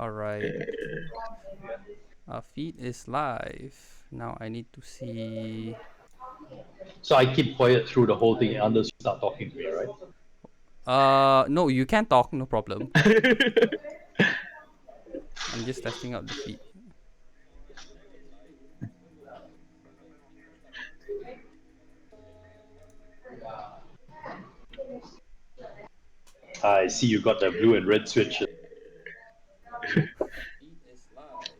Alright. Our feed is live. Now I need to see. So I keep quiet through the whole thing unless you start talking to me, right? No, you can talk, no problem. I'm just testing out the feed. I see you got the blue and red switch. Feed is live.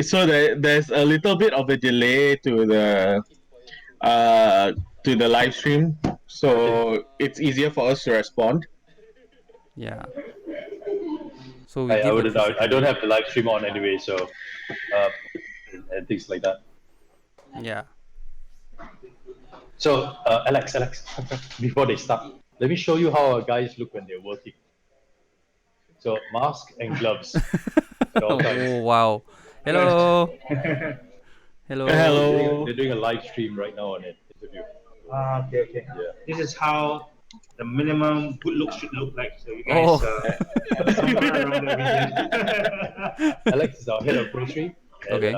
So there's a little bit of a delay uh to the live stream, so it's easier for us to respond. Yeah. So we give a few I don't seconds. have the live stream on anyway, so and things like that. Yeah. So Alex, before they start, let me show you how our guys look when they're working. So mask and gloves at all times. Oh wow. Hello. Hello. Hello. They're doing a live stream right now on it interview. Okay. Yeah. This is how the minimum good look should look like. So you guys, Oh. somewhere around the region. Alex is our head of grocery. And, Okay.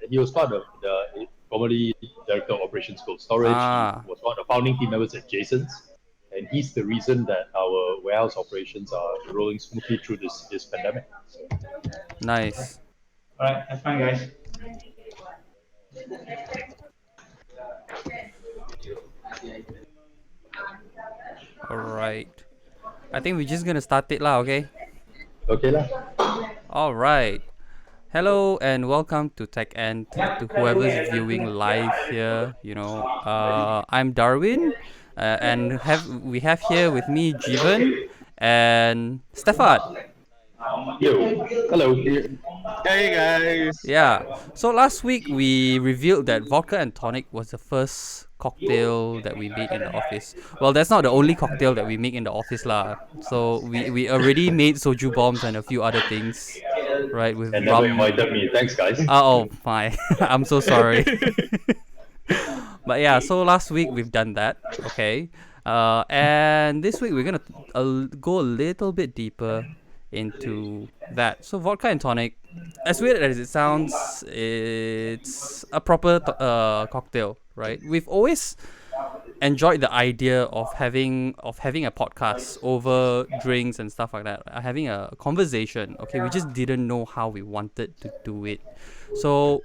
he was part of the formerly director of operations called storage. Ah. He was one of the founding team members at Jason's, and he's the reason that our warehouse operations are rolling smoothly through this pandemic. Nice. All right, have fun, guys. Alright. I think we're just gonna start it lah, okay? Okay lah. Alright. Hello and welcome to Tech End, to whoever's viewing live here. I'm Darwin, and we have here with me Jeevan and Stefan. Yo, hello. Hey guys. Yeah. So last week we revealed that vodka and tonic was the first cocktail that we made in the office. Well, that's not the only cocktail that we make in the office lah. So we already made soju bombs and a few other things, right? With And never rum. invited me. Thanks, guys. Oh my. I'm so sorry. But yeah, so last week we've done that, okay? And this week we're gonna go a little bit deeper into that. So vodka and tonic, as weird as it sounds, it's a proper cocktail, right? We've always enjoyed the idea of having a podcast over drinks and stuff like that, having a conversation. Okay, we just didn't know how we wanted to do it, so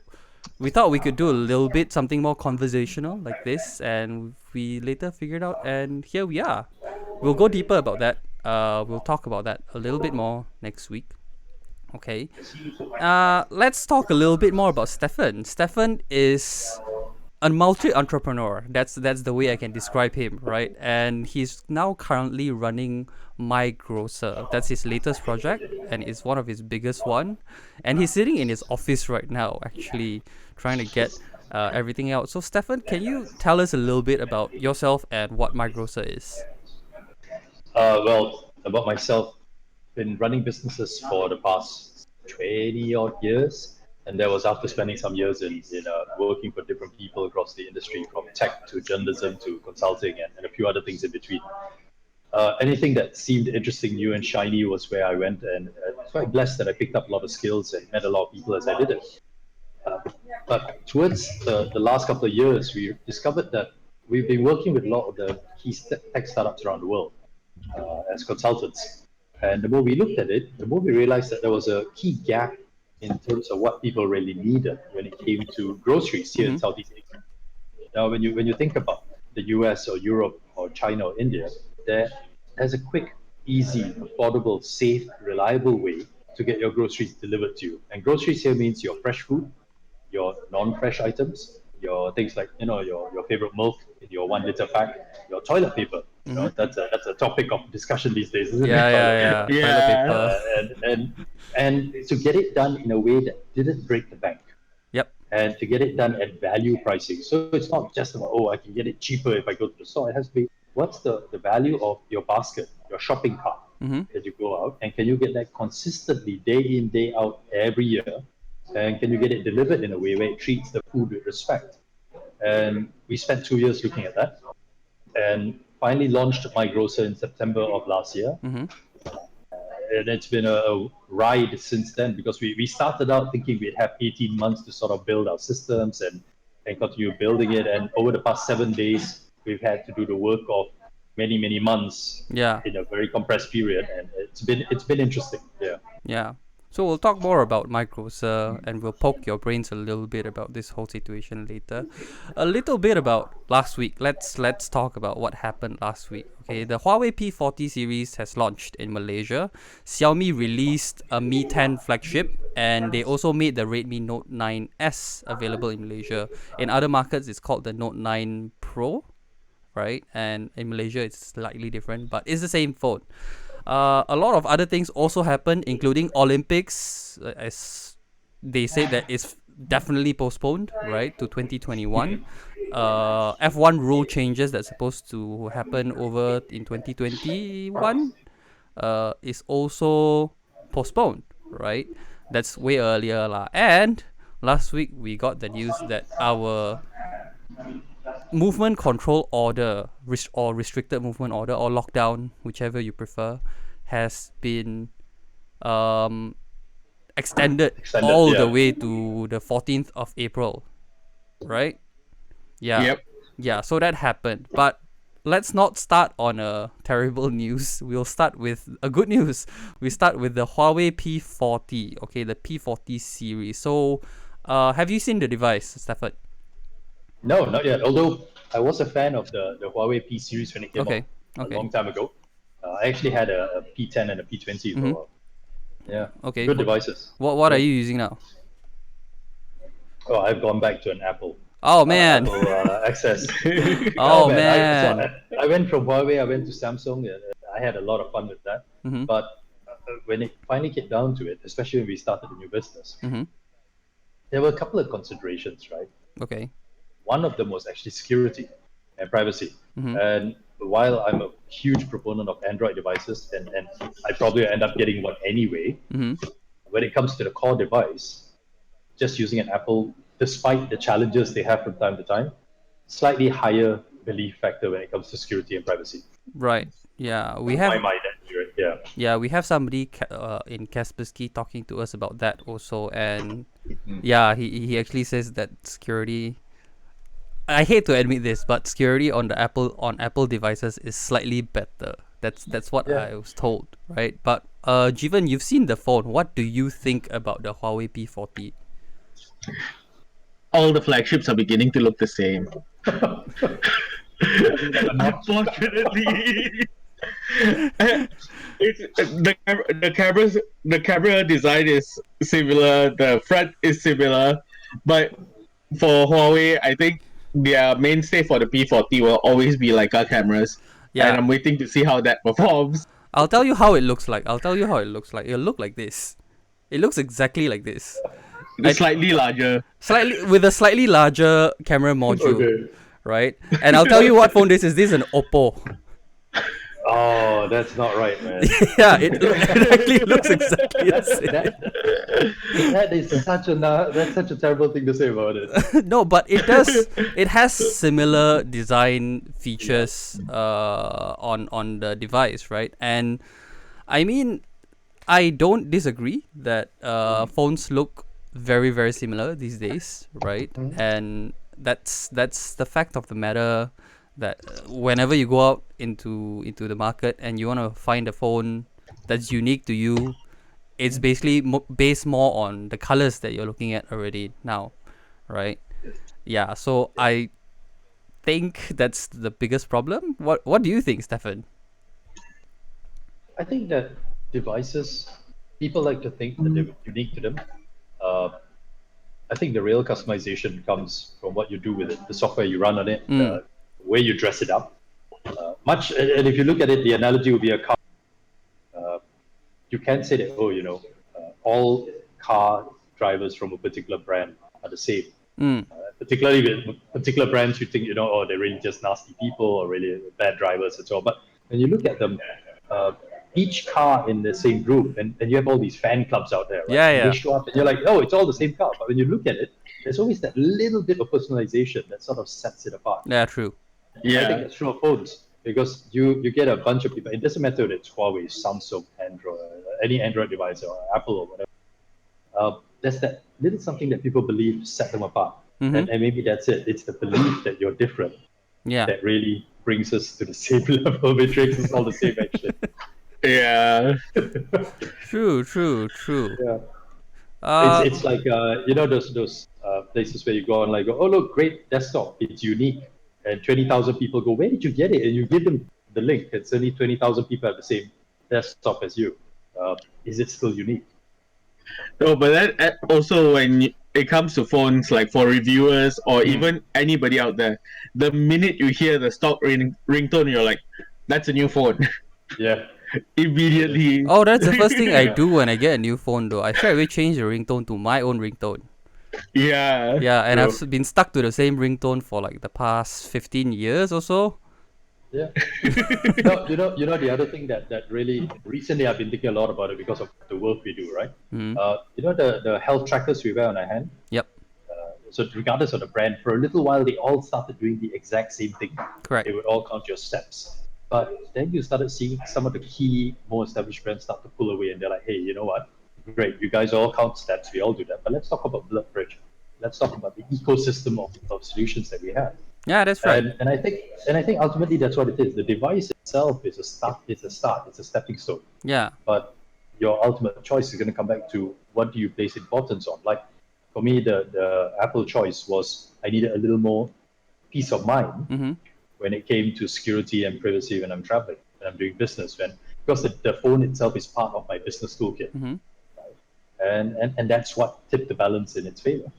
we thought we could do a little bit something more conversational like this, and we later figured out, and here we are. We'll go deeper about that. We'll talk about that a little bit more next week. Okay. Let's talk a little bit more about Stefan. Stefan is a multi-entrepreneur. That's the way I can describe him, right? And he's now currently running My Grocer. That's his latest project, and it's one of his biggest one. And he's sitting in his office right now, actually trying to get everything out. So, Stefan, can you tell us a little bit about yourself and what My Grocer is? Well, about myself, been running businesses for the past 20 odd years. And that was after spending some years in working for different people across the industry, from tech to journalism to consulting and a few other things in between. Anything that seemed interesting, new and shiny was where I went, and quite blessed that I picked up a lot of skills and met a lot of people as I did it. But towards the last couple of years, we discovered that we've been working with a lot of the key tech startups around the world as consultants. And the more we looked at it, the more we realized that there was a key gap in terms of what people really needed when it came to groceries here in Southeast Asia. Now, when you think about the US or Europe or China or India, there's a quick, easy, affordable, safe, reliable way to get your groceries delivered to you. And groceries here means your fresh food, your non-fresh items, your things like your favorite milk in your 1 liter pack, your toilet paper. You know, that's a topic of discussion these days, isn't it? Yeah. Toilet paper. And to get it done in a way that didn't break the bank. Yep. And to get it done at value pricing. So it's not just about, I can get it cheaper if I go to the store. It has to be, what's the value of your basket, your shopping cart that you go out, and can you get that consistently day in, day out, every year? And can you get it delivered in a way where it treats the food with respect? And we spent 2 years looking at that, and finally launched My Grocer in September of last year. and it's been a ride since then, because we started out thinking we'd have 18 months to sort of build our systems and continue building it. And over the past 7 days, we've had to do the work of many months Yeah. in a very compressed period, and it's been interesting. Yeah. Yeah. So we'll talk more about micros, and we'll poke your brains a little bit about this whole situation later. A little bit about last week. Let's talk about what happened last week. Okay, the Huawei P40 series has launched in Malaysia. Xiaomi released a Mi 10 flagship, and they also made the Redmi Note 9S available in Malaysia. In other markets, it's called the Note 9 Pro, right? And in Malaysia, it's slightly different, but it's the same phone. A lot of other things also happened, including Olympics, as they say that it's definitely postponed, right, to 2021. F1 rule changes that's supposed to happen over in 2021 is also postponed, right? That's way earlier lah. And last week we got the news that our movement control order, or restricted movement order, or lockdown, whichever you prefer, has been extended all the yeah. way to the 14th of April, right? Yeah. Yep. Yeah, so that happened. But let's not start on a terrible news. We'll start with a good news. We start with the Huawei P40, okay, the P40 series. So, have you seen the device, Stafford? No, not yet. Although I was a fan of the Huawei P series when it came Okay. out Okay. a long time ago. I actually had a P10 and a P20 for a while. Yeah. Okay. Good devices. What are you using now? Oh, I've gone back to an Apple. Oh man. Apple access. Oh man. man. I went from Huawei, I went to Samsung. I had a lot of fun with that. Mm-hmm. But when it finally came down to it, especially when we started a new business, Mm-hmm. there were a couple of considerations, right? Okay. One of them was actually security and privacy. Mm-hmm. And while I'm a huge proponent of Android devices, and I probably end up getting one anyway, Mm-hmm. when it comes to the core device, just using an Apple, despite the challenges they have from time to time, slightly higher belief factor when it comes to security and privacy. Right. Yeah. We In have. my mind, anyway. Yeah. Yeah, we have somebody in Kaspersky talking to us about that also, and yeah, he actually says that security. I hate to admit this, but security on Apple devices is slightly better. That's what Yeah. I was told, right? But Jivan, you've seen the phone. What do you think about the Huawei P40? All the flagships are beginning to look the same. Unfortunately, it's the camera design is similar. The front is similar, but for Huawei, I think their mainstay for the P40 will always be Leica cameras. Yeah. And I'm waiting to see how that performs. I'll tell you how it looks like. It'll look like this. It looks exactly like this. It's slightly larger. Slightly with a slightly larger camera module, Okay. right? And I'll tell you what phone this is. This is an Oppo. Oh, that's not right, man. Yeah, it actually looks exactly the same. That's such a terrible thing to say about it. No, but it does. It has similar design features on the device, right? And I mean, I don't disagree that phones look very very similar these days, right? And that's the fact of the matter. That whenever you go out into the market and you want to find a phone that's unique to you, it's basically based more on the colors that you're looking at already now, right? Yeah, so I think that's the biggest problem. What do you think, Stefan? I think that devices, people like to think that they're unique to them. I think the real customization comes from what you do with it, the software you run on it, the way you dress it up. And if you look at it, the analogy would be a car. You can't say that, all car drivers from a particular brand are the same. Particularly with particular brands, you think, they're really just nasty people or really bad drivers and so on. But when you look at them, each car in the same group, and you have all these fan clubs out there, right? Yeah, And yeah. they show up and you're like, oh, it's all the same car. But when you look at it, there's always that little bit of personalization that sort of sets it apart. Yeah, true. I think Yeah. that's true of phones, because you get a bunch of people. It doesn't matter if it's Huawei, Samsung, Android, any Android device or Apple or whatever. There's that little something that people believe set them apart, and maybe that's it. It's the belief that you're different Yeah. that really brings us to the same level, which makes us all the same actually. Yeah. True. True. Yeah. Uh, It's like those places where you go and like go, oh look, great desktop, it's unique, and 20,000 people go, where did you get it? And you give them the link, and suddenly 20,000 people have the same desktop as you. Is it still unique? No, but that also when it comes to phones, like for reviewers or even anybody out there, the minute you hear the stock ringtone, you're like, that's a new phone. Yeah. Immediately. oh, that's the first thing I do when I get a new phone, though. I straight away change the ringtone to my own ringtone. Yeah. Yeah, and True. I've been stuck to the same ringtone for like the past 15 years or so. Yeah. You know the other thing that really recently I've been thinking a lot about it because of the work we do, right? You know the health trackers we wear on our hand. Yep, So regardless of the brand, for a little while they all started doing the exact same thing. correct. They would all count your steps. But then you started seeing some of the key, more established brands start to pull away, and they're like, hey, you know what? Great, you guys all count steps, we all do that. But let's talk about blood pressure. Let's talk about the ecosystem of solutions that we have. Yeah, that's right. And I think ultimately that's what it is. The device itself is a start, it's a stepping stone. Yeah, But your ultimate choice is going to come back to what do you place importance on. Like for me, the Apple choice was I needed a little more peace of mind when it came to security and privacy when I'm traveling, when I'm doing business, because the phone itself is part of my business toolkit. Right? And that's what tipped the balance in its favor.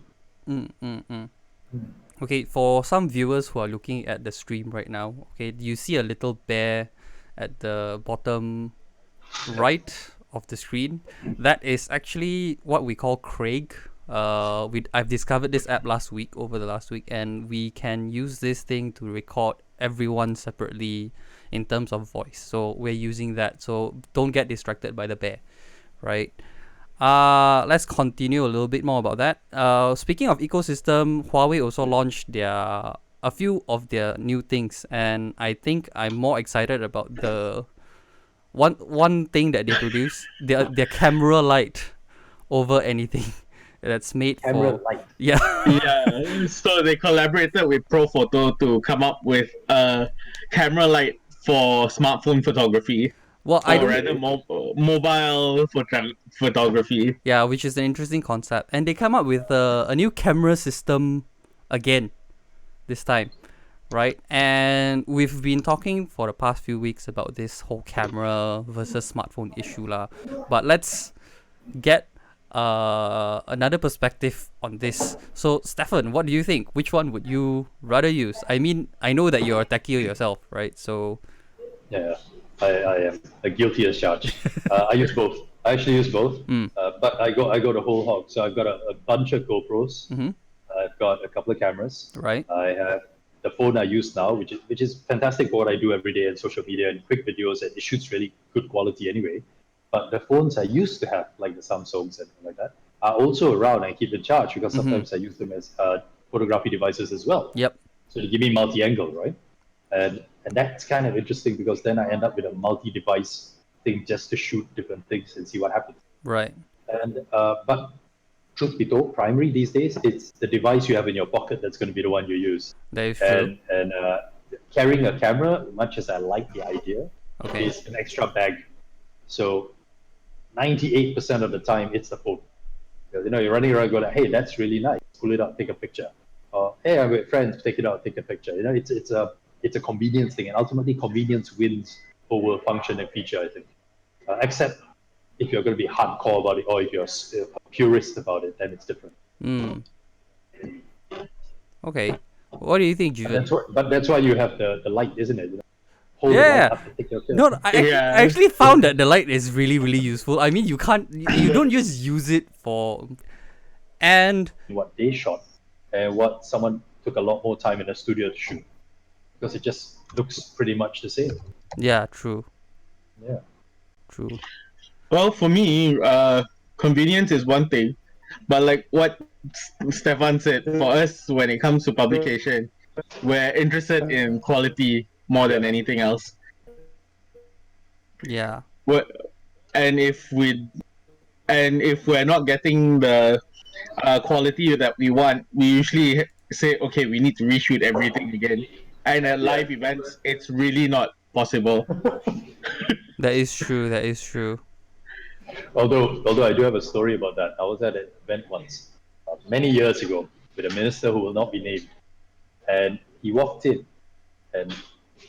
Okay, for some viewers who are looking at the stream right now, okay, you see a little bear at the bottom right of the screen. That is actually what we call Craig. I've discovered this app over the last week, and we can use this thing to record everyone separately in terms of voice. So we're using that. So don't get distracted by the bear, right? Let's continue a little bit more about that. Speaking of ecosystem, Huawei also launched a few of their new things, and I think I'm more excited about the one thing that they produce, their camera light over anything that's made Camera for light. yeah. Yeah. So they collaborated with Photo to come up with a camera light for smartphone photography. Well, Or rather mobile photography. Yeah, which is an interesting concept, and they come up with a new camera system again this time, right? And we've been talking for the past few weeks about this whole camera versus smartphone issue lah. But let's get another perspective on this. So, Stefan, what do you think? Which one would you rather use? I mean, I know that you're a techie yourself, right? So, Yeah, I am guilty as charged. I use both. I actually use both, but I go the whole hog. So I've got a bunch of GoPros. I've got a couple of cameras. right? I have the phone I use now, which is fantastic for what I do every day in social media and quick videos, and it shoots really good quality anyway. But the phones I used to have, like the Samsungs and things like that, are also around and keep in charge because sometimes I use them as photography devices as well. Yep. So they give me multi-angle, right? And that's kind of interesting because then I end up with a multi-device thing just to shoot different things and see what happens. Right. And but truth be told, primary these days, it's the device you have in your pocket that's going to be the one you use. That is true. And carrying a camera, much as I like the idea, Okay. is an extra bag. So 98% of the time, it's the phone. Because, you're running around going, hey, that's really nice. Pull it out, take a picture. Or, hey, I'm with friends, take it out, take a picture. It's a convenience thing. And ultimately, convenience wins over function and feature, I think. Except if you're going to be hardcore about it or if you're a purist about it, then it's different. Okay. What do you think, Juven? But that's why you have the light, isn't it? Hold the Yeah. light up to take your No, picture. I actually found that the light is really, really useful. I mean, you don't just use it for, and What they shot and what someone took a lot more time in a studio to shoot. Because it just looks pretty much the same. yeah, true, Yeah. true. Well, for me, convenience is one thing, but like what Stefan said, for us, when it comes to publication, we're interested in quality more than anything else. Yeah. and if we're not getting the quality that we want, we usually say, okay, we need to reshoot everything again. And at live events, it's really not possible. That is true. That is true. Although I do have a story about that. I was at an event once, many years ago, with a minister who will not be named, and he walked in, and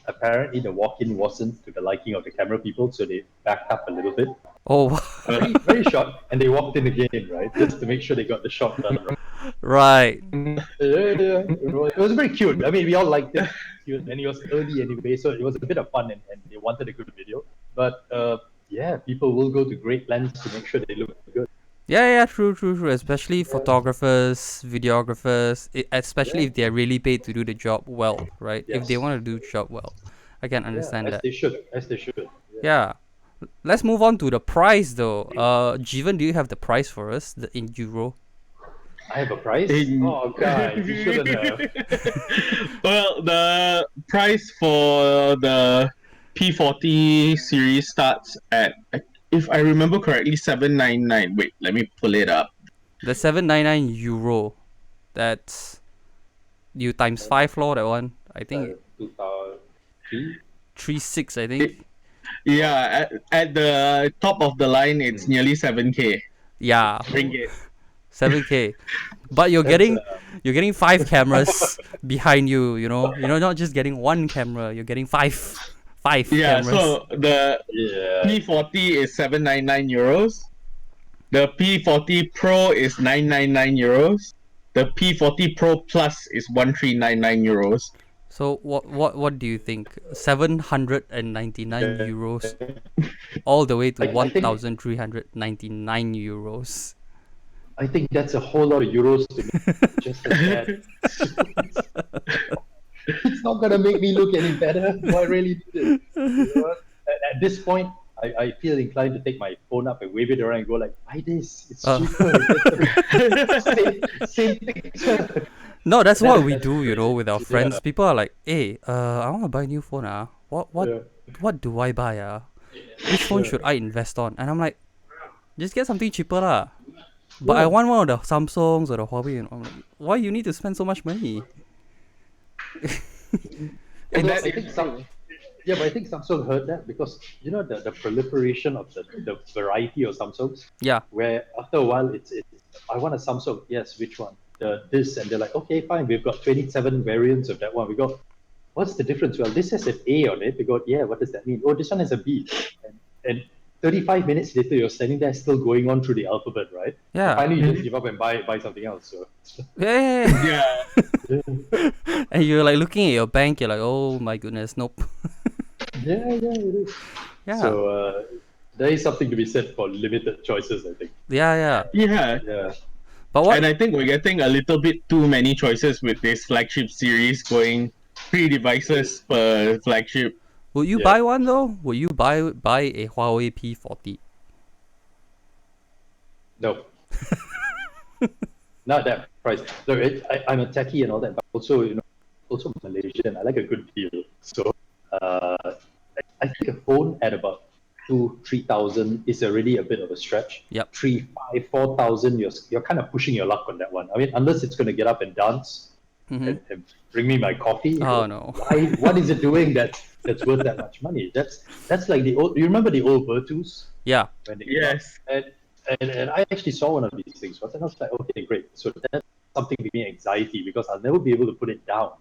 apparently the walk-in wasn't to the liking of the camera people, so they backed up a little bit, Oh, very, very short, and they walked in again, right, just to make sure they got the shot done right. right. Yeah. It was very cute. I mean, we all liked it. Cute, and it was early anyway, so it was a bit of fun, and they wanted a good video. But yeah, people will go to great lengths to make sure they look good. Yeah, true. Especially photographers, videographers, especially if they're really paid to do the job well, right? If they Yes. want to do the job well, I can understand As that. they should. As they should. Yeah. Let's move on to the price though. Jivan, do you have the price for us in euro? I have a price. In- Oh, guys, you shouldn't have. Well, the price for the P40 series starts at, if I remember correctly, 799. Wait, let me pull it up. The 799 euro. That's you times 5 lor, that one. I think 2003. 3.6, I think. Yeah, at the top of the line, it's nearly 7K Yeah, ringgit. 7K. But you're getting 5 cameras behind you, not just getting one camera, you're getting five Yeah, cameras. so the Yeah. P40 is 799 euros. The P40 Pro is 999 euros. The P40 Pro Plus is 1399 euros. So what do you think? 799 euros all the way to I think- 1399 euros. I think that's a whole lot of euros to me. Just like that. It's not gonna make me look any better. Do I really need it? You know what? At this point, I feel inclined to take my phone up and wave it around and go like, buy this. It's cheaper. same picture. No, that's what we do, with our friends. People are like, "Hey, I want to buy a new phone. What do I buy? Which phone should I invest on?" And I'm like, just get something cheaper lah. But I want one of the Samsungs or the Huawei. I'm like, why you need to spend so much money? And Although that I think but I think Samsung heard that because the proliferation of the variety of Samsungs, Yeah. where after a while it's I want a Samsung, yes, which one? This, and they're like, okay, fine, we've got 27 variants of that one. We go, what's the difference? Well, this has an A on it. We go, yeah, what does that mean? Oh, this one has a B. And 35 minutes later, you're standing there still going on through the alphabet, right? Yeah. Finally, you just give up and buy something else. So Yeah. yeah. And you're like looking at your bank. You're like, oh my goodness, nope. yeah, it is. Yeah. So there is something to be said for limited choices, I think. Yeah. Yeah. Yeah. But what? And I think we're getting a little bit too many choices with this flagship series going 3 devices per flagship. Would you Yeah. buy one though? Would you buy a Huawei P40? No. Not that price. Look, I'm a techie and all that, but also, also Malaysian. I like a good deal. So I think a phone at about 2,000-3,000 is already a bit of a stretch. Yep. 3,000-4,000, you're kind of pushing your luck on that one. I mean, unless it's going to get up and dance and bring me my coffee. Oh no. What is it doing that's worth that much money? That's like the old. You remember the old Virtus? Yeah. When they came out? Yes. And I actually saw one of these things once, and I was like, okay, great. So that's something giving me anxiety because I'll never be able to put it down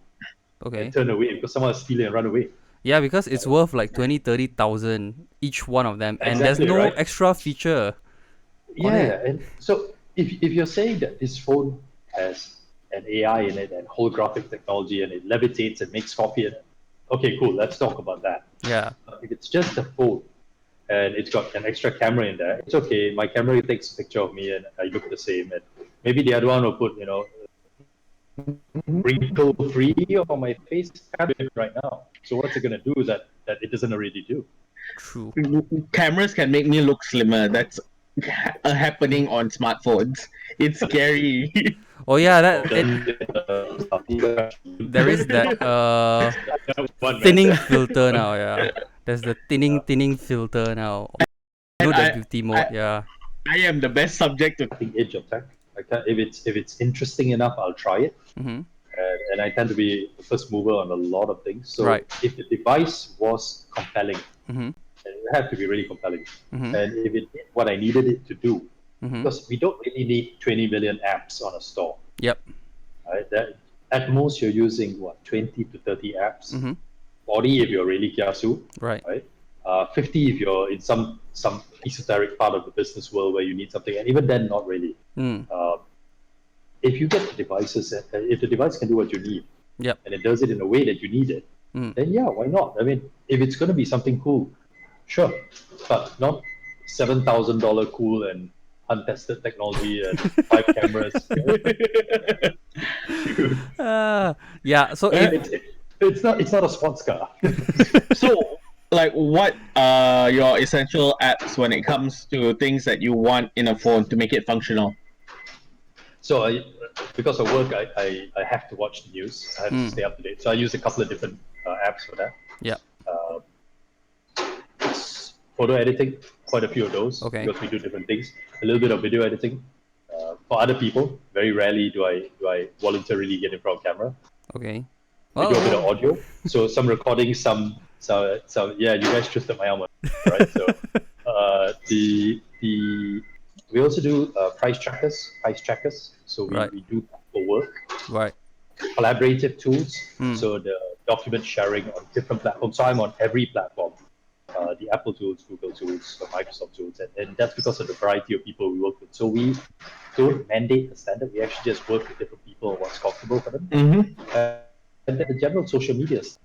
Okay. and turn away because someone will steal it and run away. Yeah, because it's worth like 20,000-30,000 each one of them, and Exactly, there's no right? extra feature. Yeah, it. and so if you're saying that this phone has an AI in it and holographic technology and it levitates and makes coffee, okay, cool. Let's talk about that. Yeah. If it's just a phone and it's got an extra camera in there, it's okay. My camera takes a picture of me and I look the same. And maybe the other one will put, wrinkle free on my face. I can't do it right now. So what's it gonna do that it doesn't already do? True. Cameras can make me look slimmer. That's happening on smartphones. It's scary. Oh yeah, there is that thinning filter now. Yeah, there's the thinning filter now. do the beauty mode. Yeah. I am the best subject to. cutting edge of tech. I can if it's interesting enough, I'll try it. Mm-hmm. And I tend to be the first mover on a lot of things. So Right. if the device was compelling, Mm-hmm. and it had to be really compelling, Mm-hmm. and if it did what I needed it to do, Mm-hmm. because we don't really need 20 million apps on a store. Yep. Right? That, at most, you're using what 20 to 30 apps. Mm-hmm. 40 if you're really kiasu, Right. right? 50 if you're in some esoteric part of the business world where you need something, and even then, not really. Mm. If you get the devices, if the device can do what you need, Yep. and it does it in a way that you need it, Mm. then yeah, why not? I mean, if it's going to be something cool, sure, but not $7,000 cool and untested technology and 5 cameras. Yeah. So It's not a sports car. So, like, what are your essential apps when it comes to things that you want in a phone to make it functional? So because of work, I have to watch the news. I have to stay up to date. So I use a couple of different apps for that. yeah. Photo editing, quite a few of those, Okay. because we do different things. A little bit of video editing for other people. Very rarely do I voluntarily get in front of camera. Okay. I do a bit of audio. So some recording, some yeah, you guys twisted my arm, right? So the we also do price trackers. So Right. we do for work. Right. Collaborative tools. Mm. So the document sharing on different platforms. So I'm on every platform. The Apple tools, Google tools, the Microsoft tools, and that's because of the variety of people we work with. So we don't mandate the standard. We actually just work with different people on what's comfortable for them. And then the general social media stuff.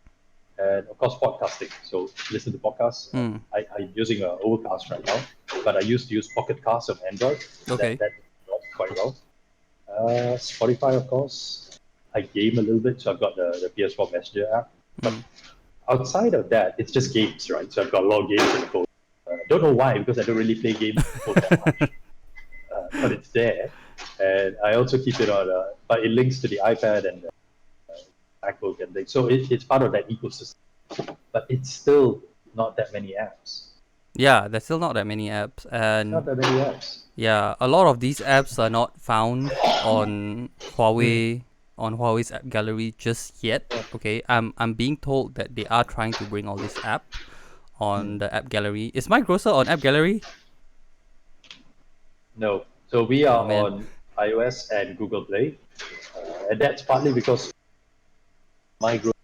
And of course, podcasting. So listen to podcasts. I'm using Overcast right now, but I used to use Pocket Cast on Android. Okay. That worked quite well. Spotify, of course. I game a little bit, so I've got the PS4 Messenger app. But outside of that, it's just games, right? So I've got a lot of games on the phone. Don't know why, because I don't really play games on the phone that much. But it's there. And I also keep it on, but it links to the iPad and the MacBook and things. So it's part of that ecosystem. But it's still not that many apps. Yeah. There's still not that many apps, and Not that many apps. yeah, a lot of these apps are not found on Huawei's app gallery just yet. Okay, I'm being told that they are trying to bring all this app on the app gallery. Is my grocer on app gallery? No. So we are man. on iOS and Google Play. And that's partly because my group,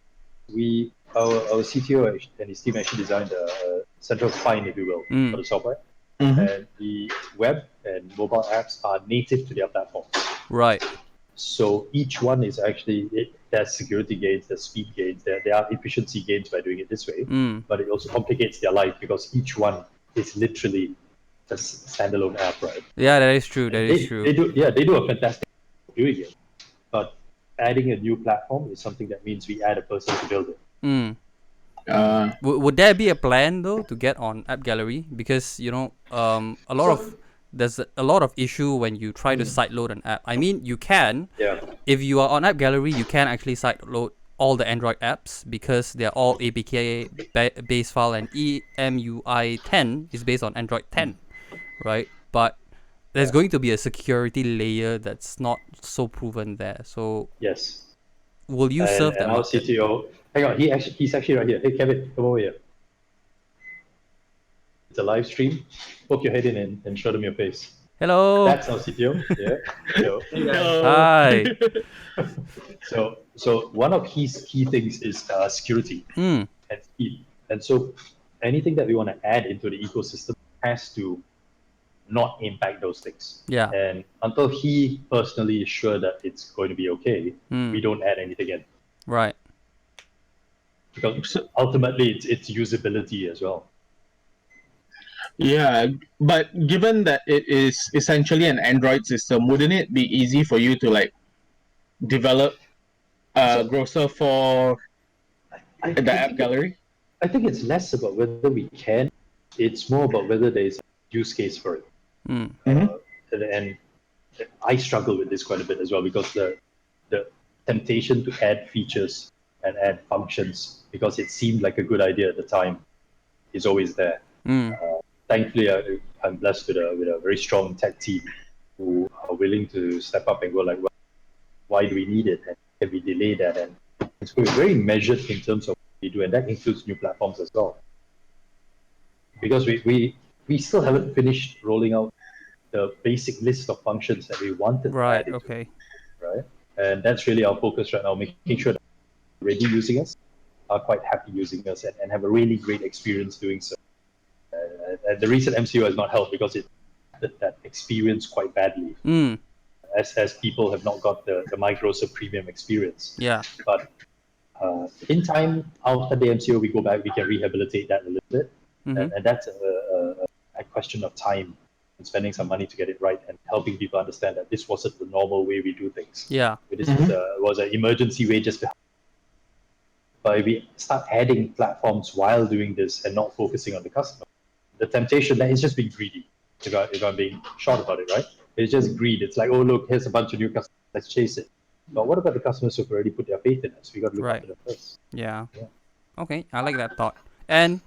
our CTO and his team actually designed a central spine, if you will, for the software. And the web and mobile apps are native to their platforms. Right. So each one is actually, there's security gains, there's speed gains, there are efficiency gains by doing it this way. But it also complicates their life because each one is literally a standalone app, right? Yeah, that is true. That is They true. they do a fantastic job doing it. But adding a new platform is something that means we add a person to build it. Would there be a plan though to get on app gallery? Because there's a lot of issue when you try to sideload an app. I mean, you can. Yeah. If you are on app gallery, you can actually sideload all the Android apps because they're all APK base file, and EMUI 10 is based on Android 10, right? But there's going to be a security layer that's not so proven there. So Yes. will you serve that and our market? CTO, hang on, he's actually right here. Hey Kevin, come over here. It's a live stream. Poke your head in and show them your face. Hello. That's our CTO. Yeah. Hello. Hi. So one of his key things is security and speed. And so anything that we want to add into the ecosystem has to not impact those things. Yeah. And until he personally is sure that it's going to be okay, we don't add anything in. Right. Because ultimately it's usability as well. Yeah, but given that it is essentially an Android system, wouldn't it be easy for you to like develop a grocer for the app gallery? I think it's less about whether we can. It's more about whether there's a use case for it. And I struggle with this quite a bit as well because the temptation to add features and add functions because it seemed like a good idea at the time is always there. Thankfully, I'm blessed with a very strong tech team who are willing to step up and go like, well, why do we need it? And can we delay that? And so we're very measured in terms of what we do, and that includes new platforms as well. Because we still haven't finished rolling out the basic list of functions that we wanted to Right. add into, Okay. right? And that's really our focus right now, making sure that already using us are quite happy using us and have a really great experience doing so. And the recent MCO has not helped because it that experience quite badly, as people have not got the microserve premium experience. Yeah. But in time, after the MCO, we go back, we can rehabilitate that a little bit. And that's a question of time and spending some money to get it right and helping people understand that this wasn't the normal way we do things. Yeah. This was an emergency way just to. But if we start adding platforms while doing this and not focusing on the customer, the temptation that is just being greedy. If I'm being short about it, right? It's just greed. It's like, oh look, here's a bunch of new customers, let's chase it. But what about the customers who've already put their faith in us? We got to look Right. after them first. Yeah. Okay, I like that thought. And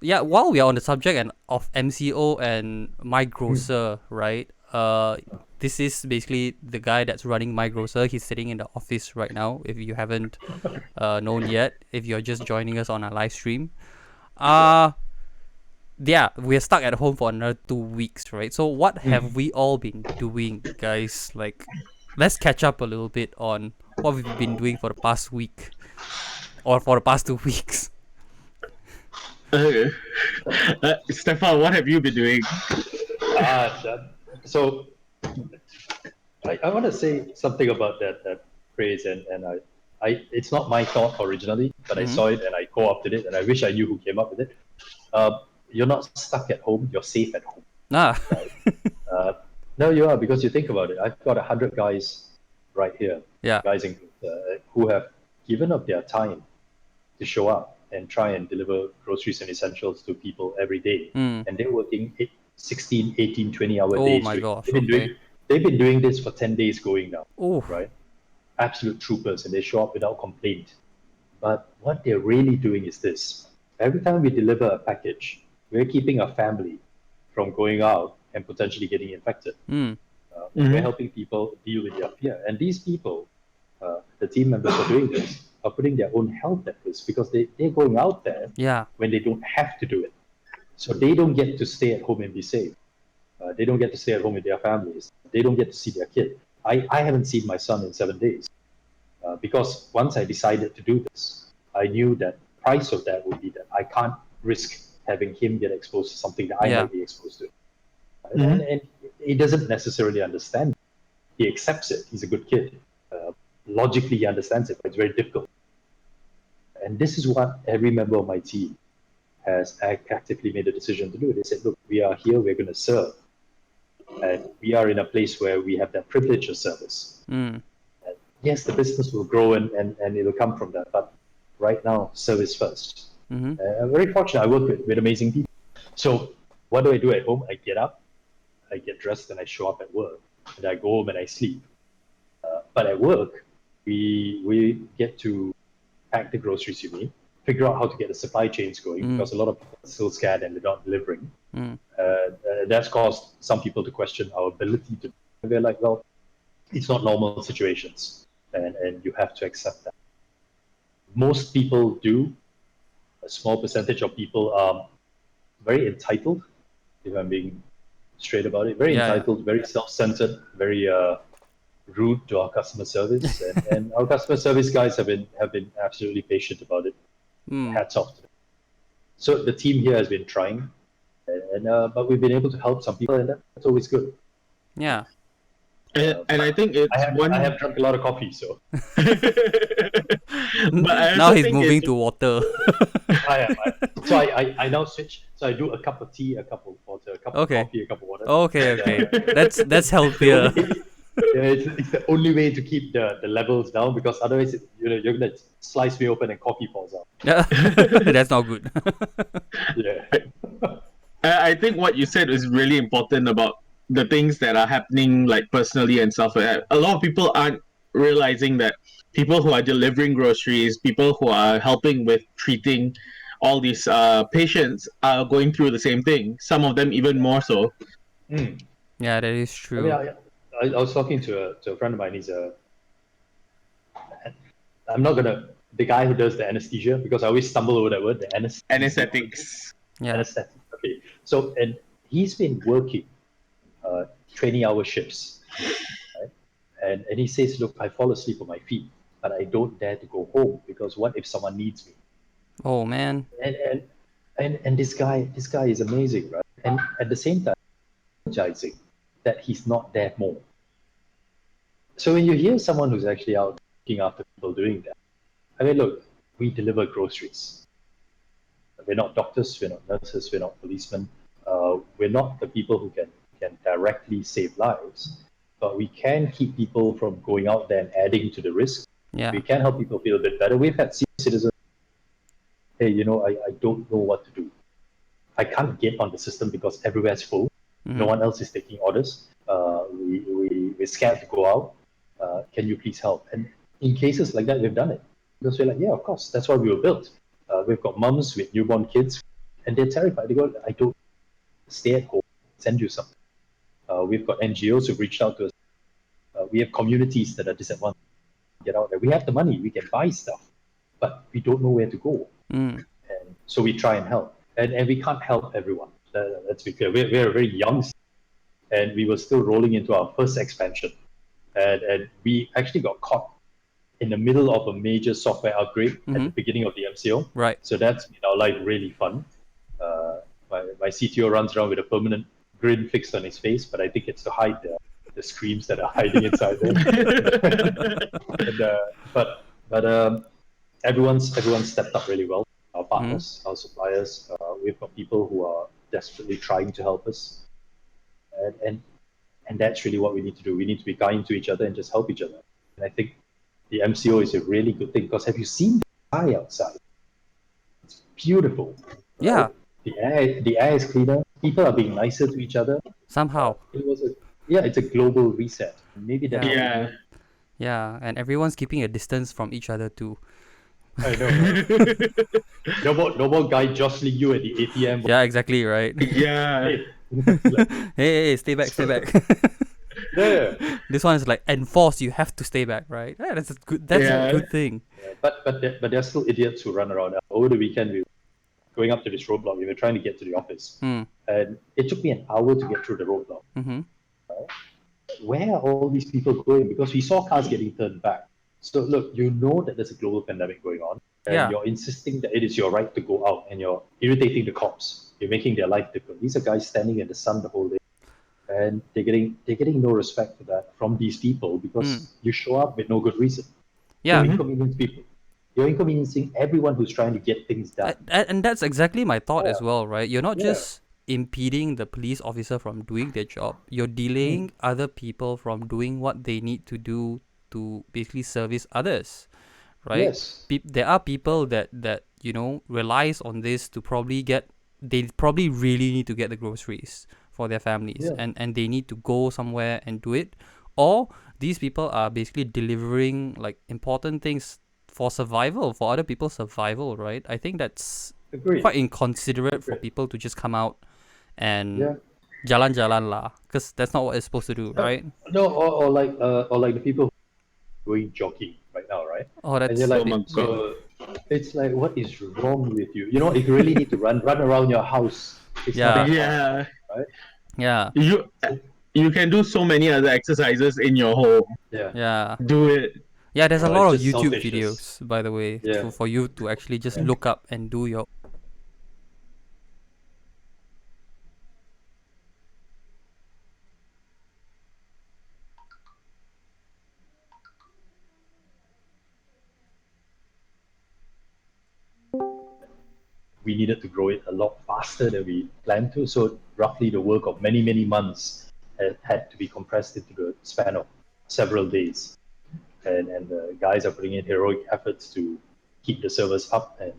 yeah, while we are on the subject and of MCO and My Grocer, right? This is basically the guy that's running My Grocer. He's sitting in the office right now. If you haven't known yet, if you're just joining us on our live stream, yeah, we're stuck at home for another 2 weeks, right? So what have we all been doing, guys? Like, let's catch up a little bit on what we've been doing for the past week or for the past 2 weeks. Okay. Stefan, what have you been doing? So I want to say something about that phrase, and I it's not my thought originally, but I saw it and I co-opted it, and I wish I knew who came up with it. You're not stuck at home; you're safe at home. No, you are, because you think about it. I've got 100 guys right here, Yeah. guys who have given up their time to show up and try and deliver groceries and essentials to people every day. And they're working 16, 18, 20-hour Oh days. my gosh, They've been doing this for 10 days going now, Oh. right? Absolute troopers, and they show up without complaint. But what they're really doing is this. Every time we deliver a package, we're keeping a family from going out and potentially getting infected. We're helping people deal with their fear. And these people, the team members are doing this, are putting their own health at risk because they're going out there Yeah. when they don't have to do it. So they don't get to stay at home and be safe. They don't get to stay at home with their families. They don't get to see their kid. I haven't seen my son in 7 days because once I decided to do this, I knew that price of that would be that I can't risk having him get exposed to something that I might be exposed to. And he doesn't necessarily understand. He accepts it. He's a good kid. Logically, he understands it, but it's very difficult. And this is what every member of my team has actively made a decision to do. They said, look, we are here, we're going to serve. And we are in a place where we have that privilege of service. And yes, the business will grow and it'll come from that. But right now, service first. I'm very fortunate. I work with amazing people. So what do I do at home? I get up, I get dressed, and I show up at work. And I go home and I sleep. But at work, we get to pack the groceries you need, figure out how to get the supply chains going, because a lot of people are still scared and they're not delivering. That's caused some people to question our ability to. They're like, well, it's not normal situations, and you have to accept that. Most people do. A small percentage of people are very entitled, if I'm being straight about it. Very entitled, very self-centered, very rude to our customer service, and our customer service guys have been absolutely patient about it. Hats off to them. So the team here has been trying, but we've been able to help some people, and that's always good. Yeah. And I think it's I have drunk a lot of coffee, so. Now he's moving to water. So I now switch. So I do a cup of tea, a cup of water, a cup of coffee, a cup of water. Okay. That's healthier. It's the only way to keep the levels down, because otherwise, you're gonna slice me open and coffee falls out. That's not good. Yeah. I think what you said is really important about the things that are happening, like personally and stuff like that. A lot of people aren't realizing that people who are delivering groceries, people who are helping with treating all these patients are going through the same thing. Some of them even more so. Mm. Yeah, that is I mean, true. I was talking to a friend of mine. I'm not gonna the guy who does the anesthesia because I always stumble over that word, the anesthesia. Anesthetics. Yeah. Anesthetic. Okay. So and he's been working 20-hour shifts, right? And he says, look, I fall asleep on my feet, but I don't dare to go home because what if someone needs me? Oh man. And this guy is amazing, right? And at the same time, apologizing that he's not there more. So when you hear someone who's actually out looking after people doing that, I mean, look, we deliver groceries. We're not doctors, we're not nurses, we're not policemen. We're not the people who can directly save lives, but we can keep people from going out there and adding to the risk. Yeah. We can help people feel a bit better. We've had senior citizens, hey, I don't know what to do. I can't get on the system because everywhere's full. No one else is taking orders. We're scared to go out. Can you please help? And in cases like that, we've done it. Because we're like, yeah, of course. That's why we were built. We've got mums with newborn kids, and they're terrified. They go, I don't stay at home, send you something. We've got NGOs who've reached out to us. We have communities that are disadvantaged. Get out there. We have the money. We can buy stuff, but we don't know where to go. Mm. And so we try and help. And we can't help everyone. Let's be clear. We're very young, and we were still rolling into our first expansion. And we actually got caught in the middle of a major software upgrade at the beginning of the MCO. Right. So that's made our life really fun. My CTO runs around with a permanent grin fixed on his face, but I think it's to hide the screams that are hiding inside there. But everyone's stepped up really well. Our partners, our suppliers, we've got people who are desperately trying to help us, and that's really what we need to do. We need to be kind to each other and just help each other. And I think the MCO is a really good thing because have you seen the sky outside? It's beautiful. Right? Yeah. The air is cleaner. People are being nicer to each other. Somehow. It's a global reset. Maybe that's what we Yeah. need. Yeah, and everyone's keeping a distance from each other too. I know. Right? No more guy jostling you at the ATM. Yeah, exactly, right? Yeah. Hey. Hey, stay back. Yeah. This one is like enforced. You have to stay back, right? Yeah, that's a good. That's Yeah. a good thing. But there are still idiots who run around. Over the weekend, we were going up to this roadblock. We were trying to get to the office, and it took me an hour to get through the roadblock. Where are all these people going? Because we saw cars getting turned back. So look, you know that there's a global pandemic going on, and Yeah. you're insisting that it is your right to go out, and you're irritating the cops. You're making their life difficult. These are guys standing in the sun the whole day, and they're getting no respect for that from these people because you show up with no good reason. Yeah. You inconvenience people. You're inconveniencing everyone who's trying to get things done. And that's exactly my thought as well, right? You're not Yeah. just impeding the police officer from doing their job. You're delaying other people from doing what they need to do to basically service others, right? Yes. There are people that relies on this to they probably really need to get the groceries for their families, Yeah. and they need to go somewhere and do it, or these people are basically delivering like important things for survival, for other people's survival, right? I think that's Agreed. quite inconsiderate for people to just come out and jalan-jalan lah, because that's not what it's supposed to do, right? No, or like the people who are going jogging right now, right? Oh, that's And you're like, Oh my God. it's like, what is wrong with you? You know, if you really need to run around your house, it's Yeah. not that Yeah. hard, right? yeah, You can do so many other exercises in your home. Yeah. yeah. Do it. Yeah, there's a No, lot of it's just YouTube selfishness. videos, by the way, Yeah. for you to actually just look up and do your. We needed to grow it a lot faster than we planned to. So roughly the work of many, many months had to be compressed into the span of several days. And the guys are putting in heroic efforts to keep the servers up. And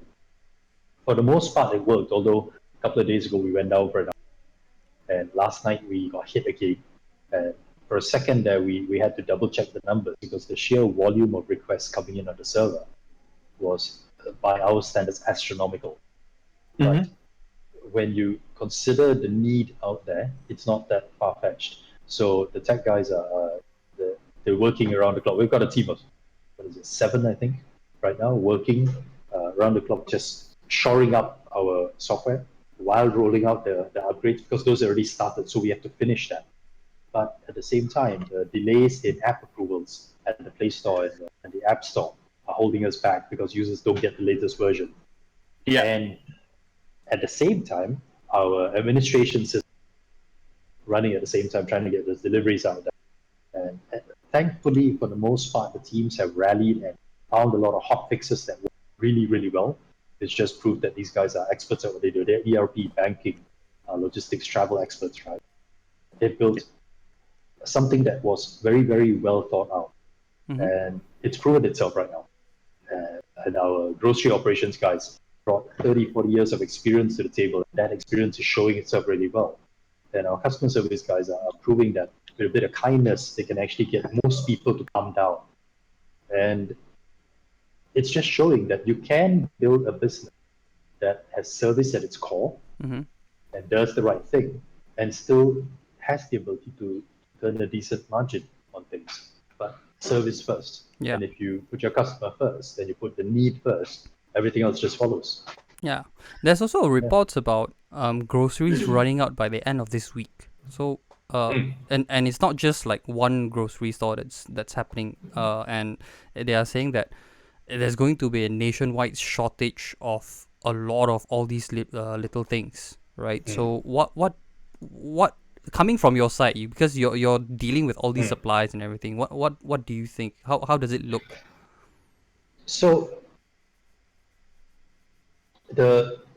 for the most part, it worked. Although a couple of days ago, we went down for an hour. And last night, we got hit again. And for a second there, we had to double check the numbers because the sheer volume of requests coming in on the server was, by our standards, astronomical. But when you consider the need out there, it's not that far fetched. So the tech guys they're working around the clock. We've got a team of what is it, 7, I think, right now, working around the clock, just shoring up our software while rolling out the upgrades because those already started. So we have to finish that. But at the same time, the delays in app approvals at the Play Store and the App Store are holding us back because users don't get the latest version. Yeah. And at the same time, our administration system running at the same time, trying to get those deliveries out there. And thankfully, for the most part, the teams have rallied and found a lot of hot fixes that work really, really well. It's just proof that these guys are experts at what they do. They're ERP, banking, logistics, travel experts, right? They've built something that was very, very well thought out. And it's proven itself right now. And our grocery operations guys brought 30, 40 years of experience to the table. That experience is showing itself really well. And our customer service guys are proving that with a bit of kindness, they can actually get most people to calm down. And it's just showing that you can build a business that has service at its core and does the right thing and still has the ability to earn a decent margin on things. But service first. Yeah. And if you put your customer first, then you put the need first, everything else just follows. Yeah. There's also reports about groceries running out by the end of this week. So and it's not just like one grocery store that's happening. And they are saying that there's going to be a nationwide shortage of a lot of all these little things, right? So what coming from your side, because you're dealing with all these supplies and everything, what do you think? How does it look? So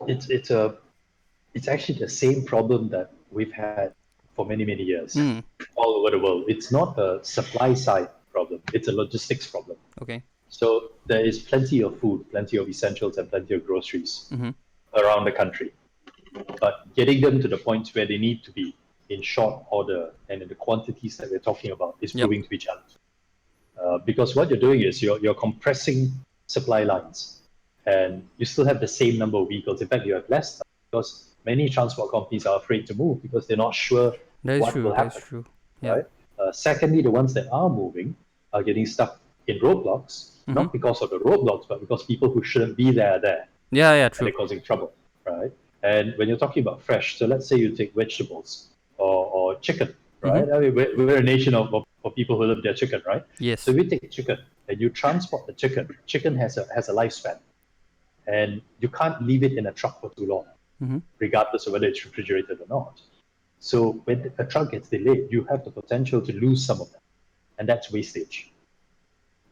it's actually the same problem that we've had for many, many years all over the world. It's not a supply side problem, it's a logistics problem. Okay. So there is plenty of food, plenty of essentials, and plenty of groceries around the country. But getting them to the point where they need to be in short order and in the quantities that we're talking about is proving to be challenging. Because what you're doing is you're compressing supply lines, and you still have the same number of vehicles. In fact, you have less because many transport companies are afraid to move because they're not sure what will happen. That's true. Yeah. Right? Secondly, the ones that are moving are getting stuck in roadblocks, not because of the roadblocks, but because people who shouldn't be there are there. Yeah, And true. they're causing trouble, right? And when you're talking about fresh, so let's say you take vegetables or chicken, right? I mean, we're a nation of people who love their chicken, right? Yes. So if you take chicken and you transport the chicken has a lifespan, and you can't leave it in a truck for too long, regardless of whether it's refrigerated or not. So when a truck gets delayed, you have the potential to lose some of them, and that's wastage.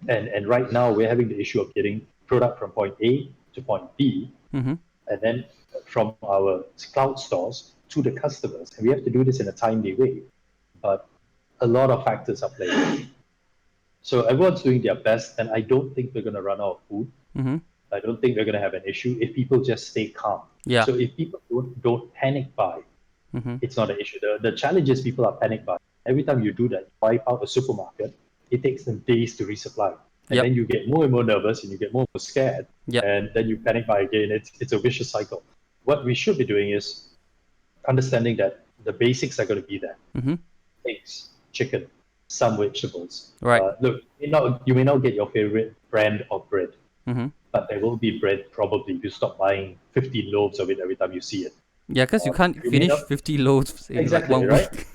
And right now we're having the issue of getting product from point A to point B, and then from our cloud stores to the customers. And we have to do this in a timely way. But a lot of factors are playing. So everyone's doing their best, and I don't think we're going to run out of food. I don't think we're going to have an issue if people just stay calm. Yeah. So if people don't panic buy, it's not an issue. The challenge is people are panic buying. Every time you do that, you wipe out a supermarket, it takes them days to resupply. And then you get more and more nervous and you get more and more scared. And then you panic buy again. It's a vicious cycle. What we should be doing is understanding that the basics are going to be there. Eggs, chicken, some vegetables. Right. Look, you may not get your favorite brand of bread, but there will be bread probably if you stop buying 50 loaves of it every time you see it. Yeah, because you can't finish 50 loaves in Exactly, like 1 right? week.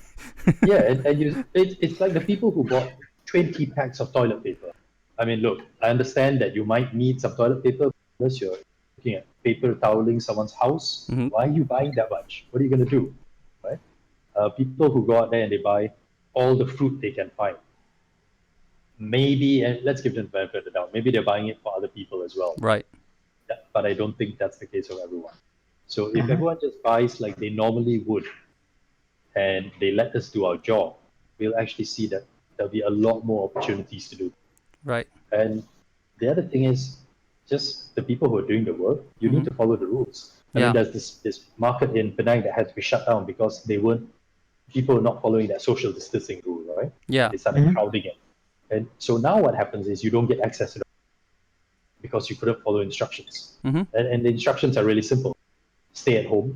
Yeah, and it's like the people who bought 20 packs of toilet paper. I mean, look, I understand that you might need some toilet paper unless you're looking at paper toweling someone's house. Why are you buying that much? What are you going to do? Right? People who go out there and they buy all the fruit they can find. Maybe, and let's give them the benefit of the doubt, maybe they're buying it for other people as well. Right. Yeah, but I don't think that's the case of everyone. So if everyone just buys like they normally would, and they let us do our job, we'll actually see that there'll be a lot more opportunities to do. Right. And the other thing is, just the people who are doing the work, you need to follow the rules. I mean, there's this market in Penang that had to be shut down because people were not following that social distancing rule, right? Yeah. They started crowding it. And so now what happens is you don't get access to the because you couldn't follow instructions. And the instructions are really simple. stay at home,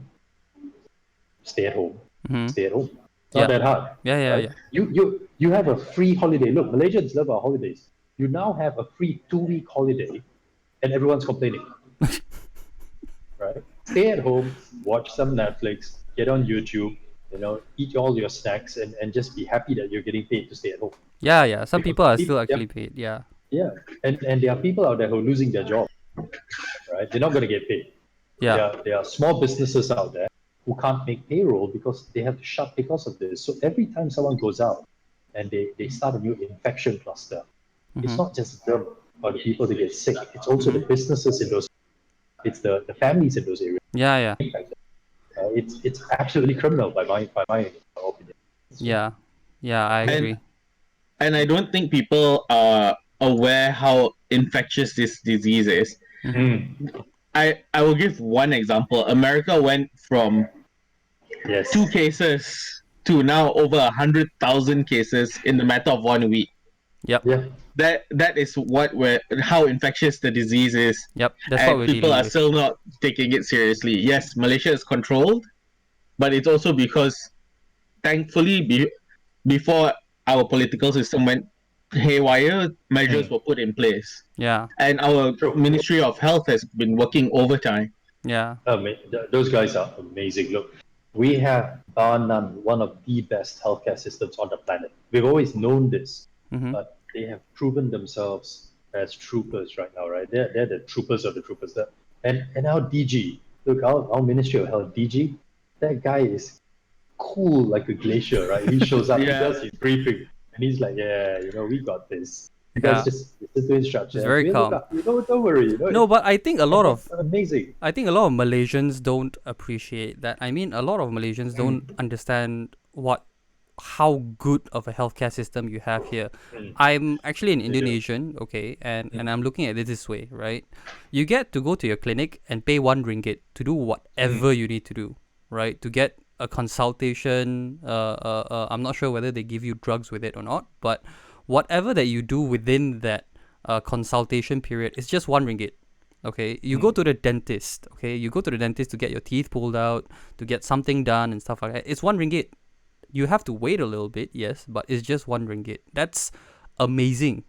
stay at home, Mm-hmm. stay at home. It's Yeah. not that hard. Yeah. Right? You have a free holiday. Look, Malaysians love our holidays. You now have a free 2-week holiday, and everyone's complaining. Right? Stay at home, watch some Netflix, get on YouTube, eat all your snacks, and just be happy that you're getting paid to stay at home. Yeah. Some Because people are people- still actually paid. Yeah. Yeah, and there are people out there who are losing their job. Right? They're not going to get paid. Yeah. There are small businesses out there who can't make payroll because they have to shut because of this. So every time someone goes out and they start a new infection cluster, it's not just them or the people that get sick. It's also the businesses in those. It's the families in those areas. Yeah. It's absolutely criminal by my opinion. Yeah. I agree. And I don't think people are aware how infectious this disease is. I will give one example. America went from Yes. 2 cases to now over 100,000 cases in the matter of 1 week. Yep. Yeah. That is how infectious the disease is. Yep. That's And what we're people dealing are with. still not taking it seriously. Yes, Malaysia is controlled, but it's also because, thankfully, before our political system went haywire, measures were put in place. Yeah. And our Ministry of Health has been working overtime. Yeah. Those guys are amazing. Look, we have bar none one of the best healthcare systems on the planet. We've always known this, but they have proven themselves as troopers right now. Right? They're the troopers of the troopers. And our DG, look, our Ministry of Health DG, that guy is cool like a glacier. Right? He shows up, he does his briefing, and he's like, yeah, we got this. You guys just listen to instructions. It's very calm. Don't worry. No, but I think a lot of amazing. I think a lot of Malaysians don't appreciate that. I mean, a lot of Malaysians don't understand how good of a healthcare system you have here. I'm actually an Indonesian, okay, and I'm looking at it this way, right? You get to go to your clinic and pay RM1 to do whatever you need to do, right? To get a consultation. I'm not sure whether they give you drugs with it or not, but whatever that you do within that consultation period is just RM1. Okay, you go to the dentist. Okay, you go to the dentist to get your teeth pulled out, to get something done and stuff like that. It's RM1. You have to wait a little bit, yes, but it's just RM1. That's amazing,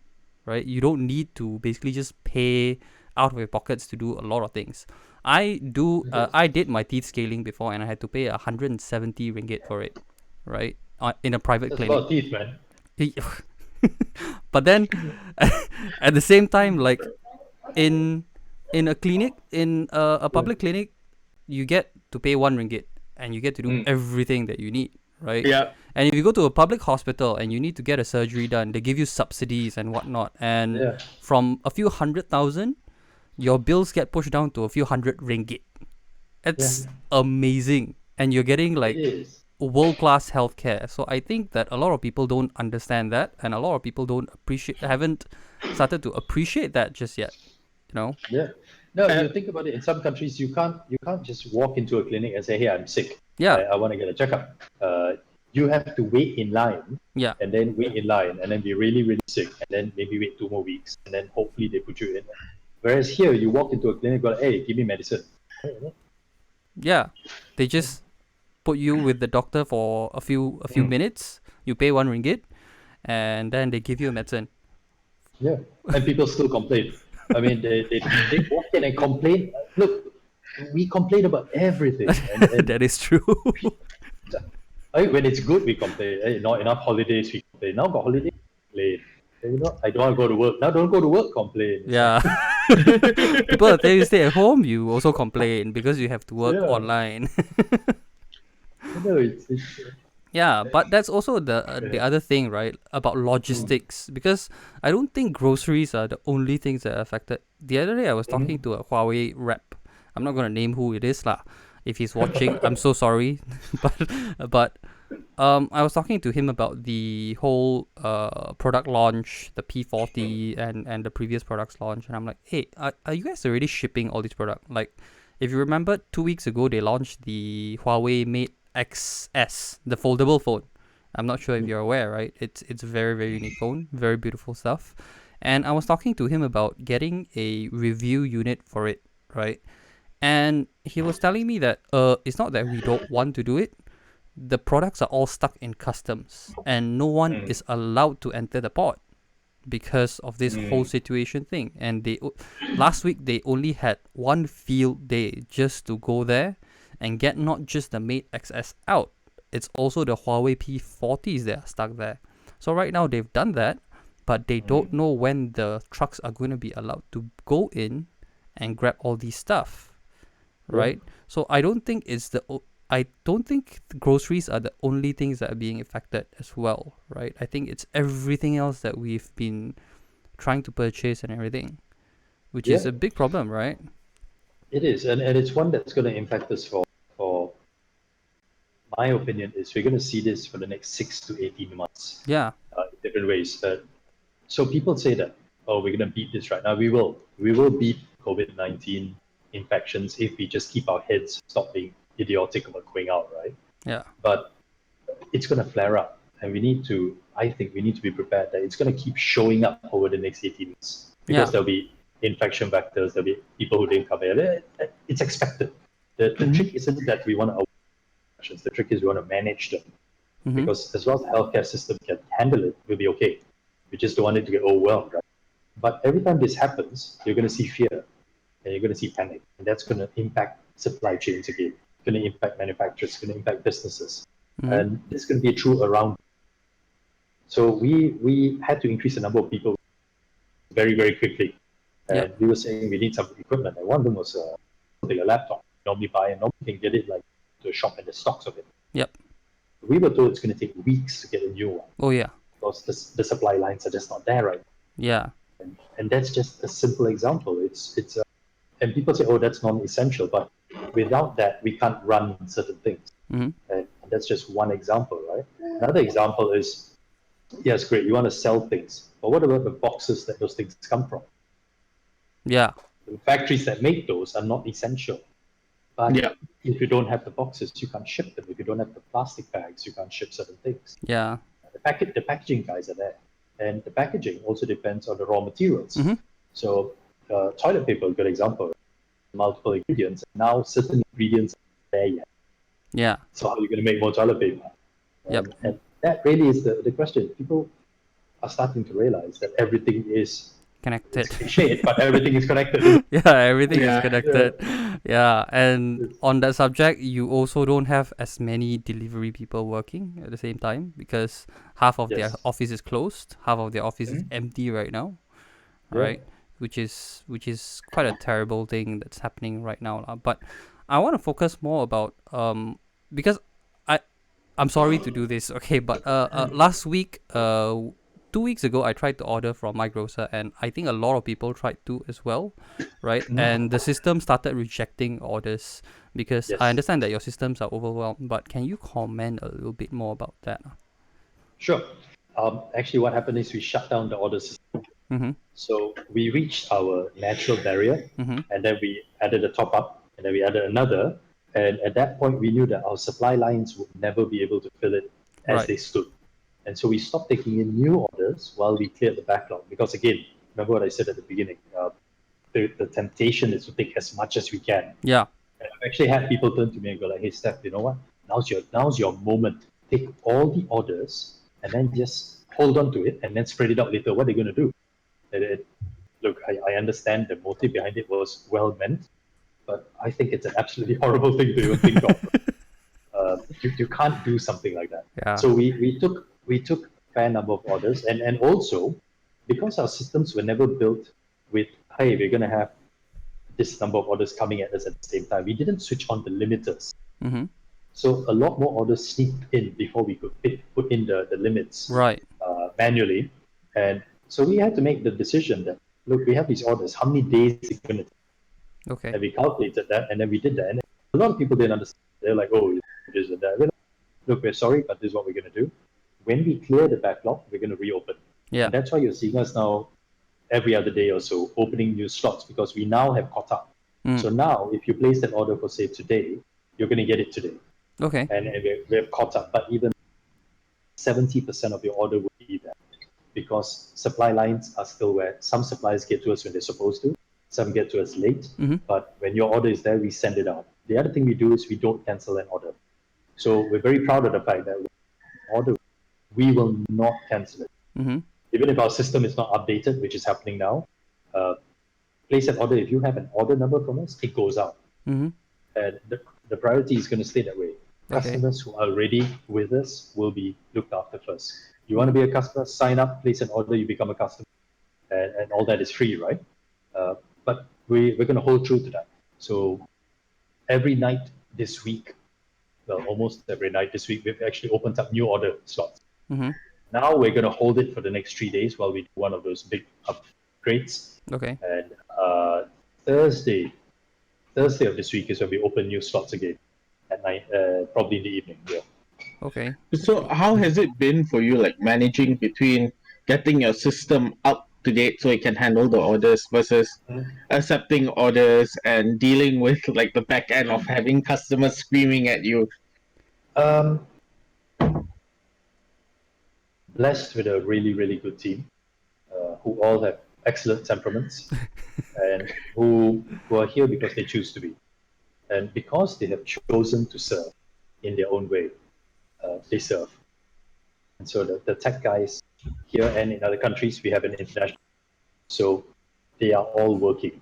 right? You don't need to basically just pay out of your pockets to do a lot of things. I did my teeth scaling before, and I had to pay 170 ringgit for it, right? In a private That's clinic. a lot of teeth, man. But then at the same time, like in a clinic, in a public clinic, you get to pay RM1 and you get to do everything that you need, right? Yeah. And if you go to a public hospital and you need to get a surgery done, they give you subsidies and whatnot. And from a few 100,000, your bills get pushed down to a few RM100. It's amazing. And you're getting like world-class healthcare. So I think that a lot of people don't understand that, and a lot of people haven't started to appreciate that just yet. Yeah. No, you think about it. In some countries, you can't just walk into a clinic and say, "Hey, I'm sick. Yeah. I want to get a checkup." You have to wait in line. Yeah. And then wait in line, and then be really, really sick, and then maybe wait 2 more weeks, and then hopefully they put you in. Whereas here, you walk into a clinic, go, "Hey, give me medicine." Yeah, they just put you with the doctor for a few minutes. You pay RM1, and then they give you a medicine. Yeah, and people still complain. I mean, they walk in and complain. Look, we complain about everything. And That is true. when it's good, we complain. Hey, not enough holidays, we complain. Now got holidays, complain. I don't want to go to work. Now don't go to work, complain. Yeah. People tell you to stay at home, you also complain because you have to work online. No, it's Yeah, but that's also the other thing, right? About logistics, because I don't think groceries are the only things that are affected. The other day I was talking to a Huawei rep. I'm not gonna name who it is lah. If he's watching, I'm so sorry. but I was talking to him about the whole product launch, the P40 and the previous products launch, and I'm like, hey, are you guys already shipping all these products? Like, if you remember, 2 weeks ago they launched the Huawei Mate XS, the foldable phone. I'm not sure if you're aware, right? It's a very, very unique phone, very beautiful stuff. And I was talking to him about getting a review unit for it, right? And he was telling me that it's not that we don't want to do it. The products are all stuck in customs, and no one is allowed to enter the port because of this whole situation thing. And last week they only had one field day just to go there and get not just the Mate XS out, it's also the Huawei P40s that are stuck there. So right now they've done that, but they don't know when the trucks are going to be allowed to go in and grab all these stuff, right? So I don't think I don't think groceries are the only things that are being affected as well, right? I think it's everything else that we've been trying to purchase and everything, which is Yeah. a big problem, right? It is, and it's one that's going to impact us for my opinion is we're going to see this for the next 6 to 18 months Yeah, in different ways. So people say that, oh, we're going to beat this right now. We will beat COVID-19 infections if we just keep our heads, stop being idiotic about going out, right? yeah, But it's going to flare up, and I think we need to be prepared that it's going to keep showing up over the next 18 months because yeah. there'll be infection vectors, there'll be people who didn't come here. It's expected. The trick isn't that we want to avoid infections. The trick is we want to manage them Mm-hmm. because as long as the healthcare system can handle it, we'll be okay. We just don't want it to get overwhelmed, right? But every time this happens, you're going to see fear and you're going to see panic, and that's going to impact supply chains again. It's going to impact manufacturers, it's going to impact businesses, Mm-hmm. and this is going to be true around. So we had to increase the number of people very very quickly, and Yep. we were saying we need some equipment, and one of them was a laptop. Normally buy and normally can get it like to a shop and the stocks of it. Yep. We were told it's going to take weeks to get a new one Oh yeah. because the supply lines are just not there right now. Yeah. And that's just a simple example. And people say, oh, that's non-essential, but without that, we can't run certain things. Mm-hmm. And that's just one example, right? Another example is, yes, great, you want to sell things, but what about the boxes that those things come from? Yeah. The factories that make those are not essential. But Yeah. if you don't have the boxes, you can't ship them. If you don't have the plastic bags, you can't ship certain things. Yeah. The packaging guys are there, and the packaging also depends on the raw materials. Mm-hmm. So toilet paper, a good example, multiple ingredients. Now certain ingredients are there yet. Yeah. So how are you going to make more toilet paper? Yep. And that really is the question. People are starting to realize that everything is Connected. cliched, but everything is connected. Yeah, everything is Yeah. connected. Yeah, and on that subject, you also don't have as many delivery people working at the same time because half of their Yes. office is closed, half of their office is empty right now, Yeah. right? Which is quite a terrible thing that's happening right now, lah. But I want to focus more about because I'm sorry to do this, okay, but last week, 2 weeks ago, I tried to order from my grocer, and I think a lot of people tried to as well, right? And the system started rejecting orders because I Yes. understand that your systems are overwhelmed. But can you comment a little bit more about that? Sure. Actually, what happened is we shut down the order system. Mm-hmm. So we reached our natural barrier, Mm-hmm. and then we added a top up, and then we added another. And at that point, we knew that our supply lines would never be able to fill it as Right. they stood. And so we stopped taking in new orders while we cleared the backlog. Because again, remember what I said at the beginning, the temptation is to take as much as we can. Yeah. And I've actually had people turn to me and go like, "Hey, Steph, you know what? Now's your moment. Take all the orders and then just hold on to it and then spread it out later. What are they going to do?" Look, I understand the motive behind it was well meant, but I think it's an absolutely horrible thing to even think of. You can't do something like that. Yeah. So we took a fair number of orders, and also because our systems were never built with, hey, we're going to have this number of orders coming at us at the same time. We didn't switch on the limiters. Mm-hmm. So a lot more orders sneaked in before we could put in the limits Right. manually. And so we had to make the decision that, look, we have these orders. How many days is it going to take? Okay. And we calculated that, and then we did that. And a lot of people didn't understand. They're like, oh, this and that. We're like, look, we're sorry, but this is what we're going to do. When we clear the backlog, we're going to reopen. Yeah. And that's why you're seeing us now every other day or so opening new slots because we now have caught up. Mm. So now, if you place an order for, say, today, you're going to get it today. Okay. And we're caught up. But even 70% of your order will be there because supply lines are still where some suppliers get to us when they're supposed to. some get to us late, Mhm. but when your order is there, we send it out. The other thing we do is we don't cancel an order. So we're very proud of the fact that when we order, we will not cancel it. Mhm. Even if our system is not updated, which is happening now, uh, place an order. If you have an order number from us, it goes out. Mhm. And the priority is going to stay that way. Okay. Customers who are already with us will be looked after first. You want to be a customer, sign up, place an order, you become a customer, and all that is free, right? But we're going to hold true to that. So every night this week, well, almost every night this week, we've actually opened up new order slots. Mhm. Now we're going to hold it for the next 3 days while we do one of those big upgrades. Okay. And Thursday, Thursday of this week is when we open new slots again at night, probably in the evening. Yeah. Okay. So how has it been for you, like managing between getting your system up to date so it can handle the orders versus accepting orders and dealing with like the back end of having customers screaming at you? Um, Blessed with a really, really good team who all have excellent temperaments and who are here because they choose to be. And because they have chosen to serve in their own way, they serve. And so the tech guys here and in other countries, we have an international. So they are all working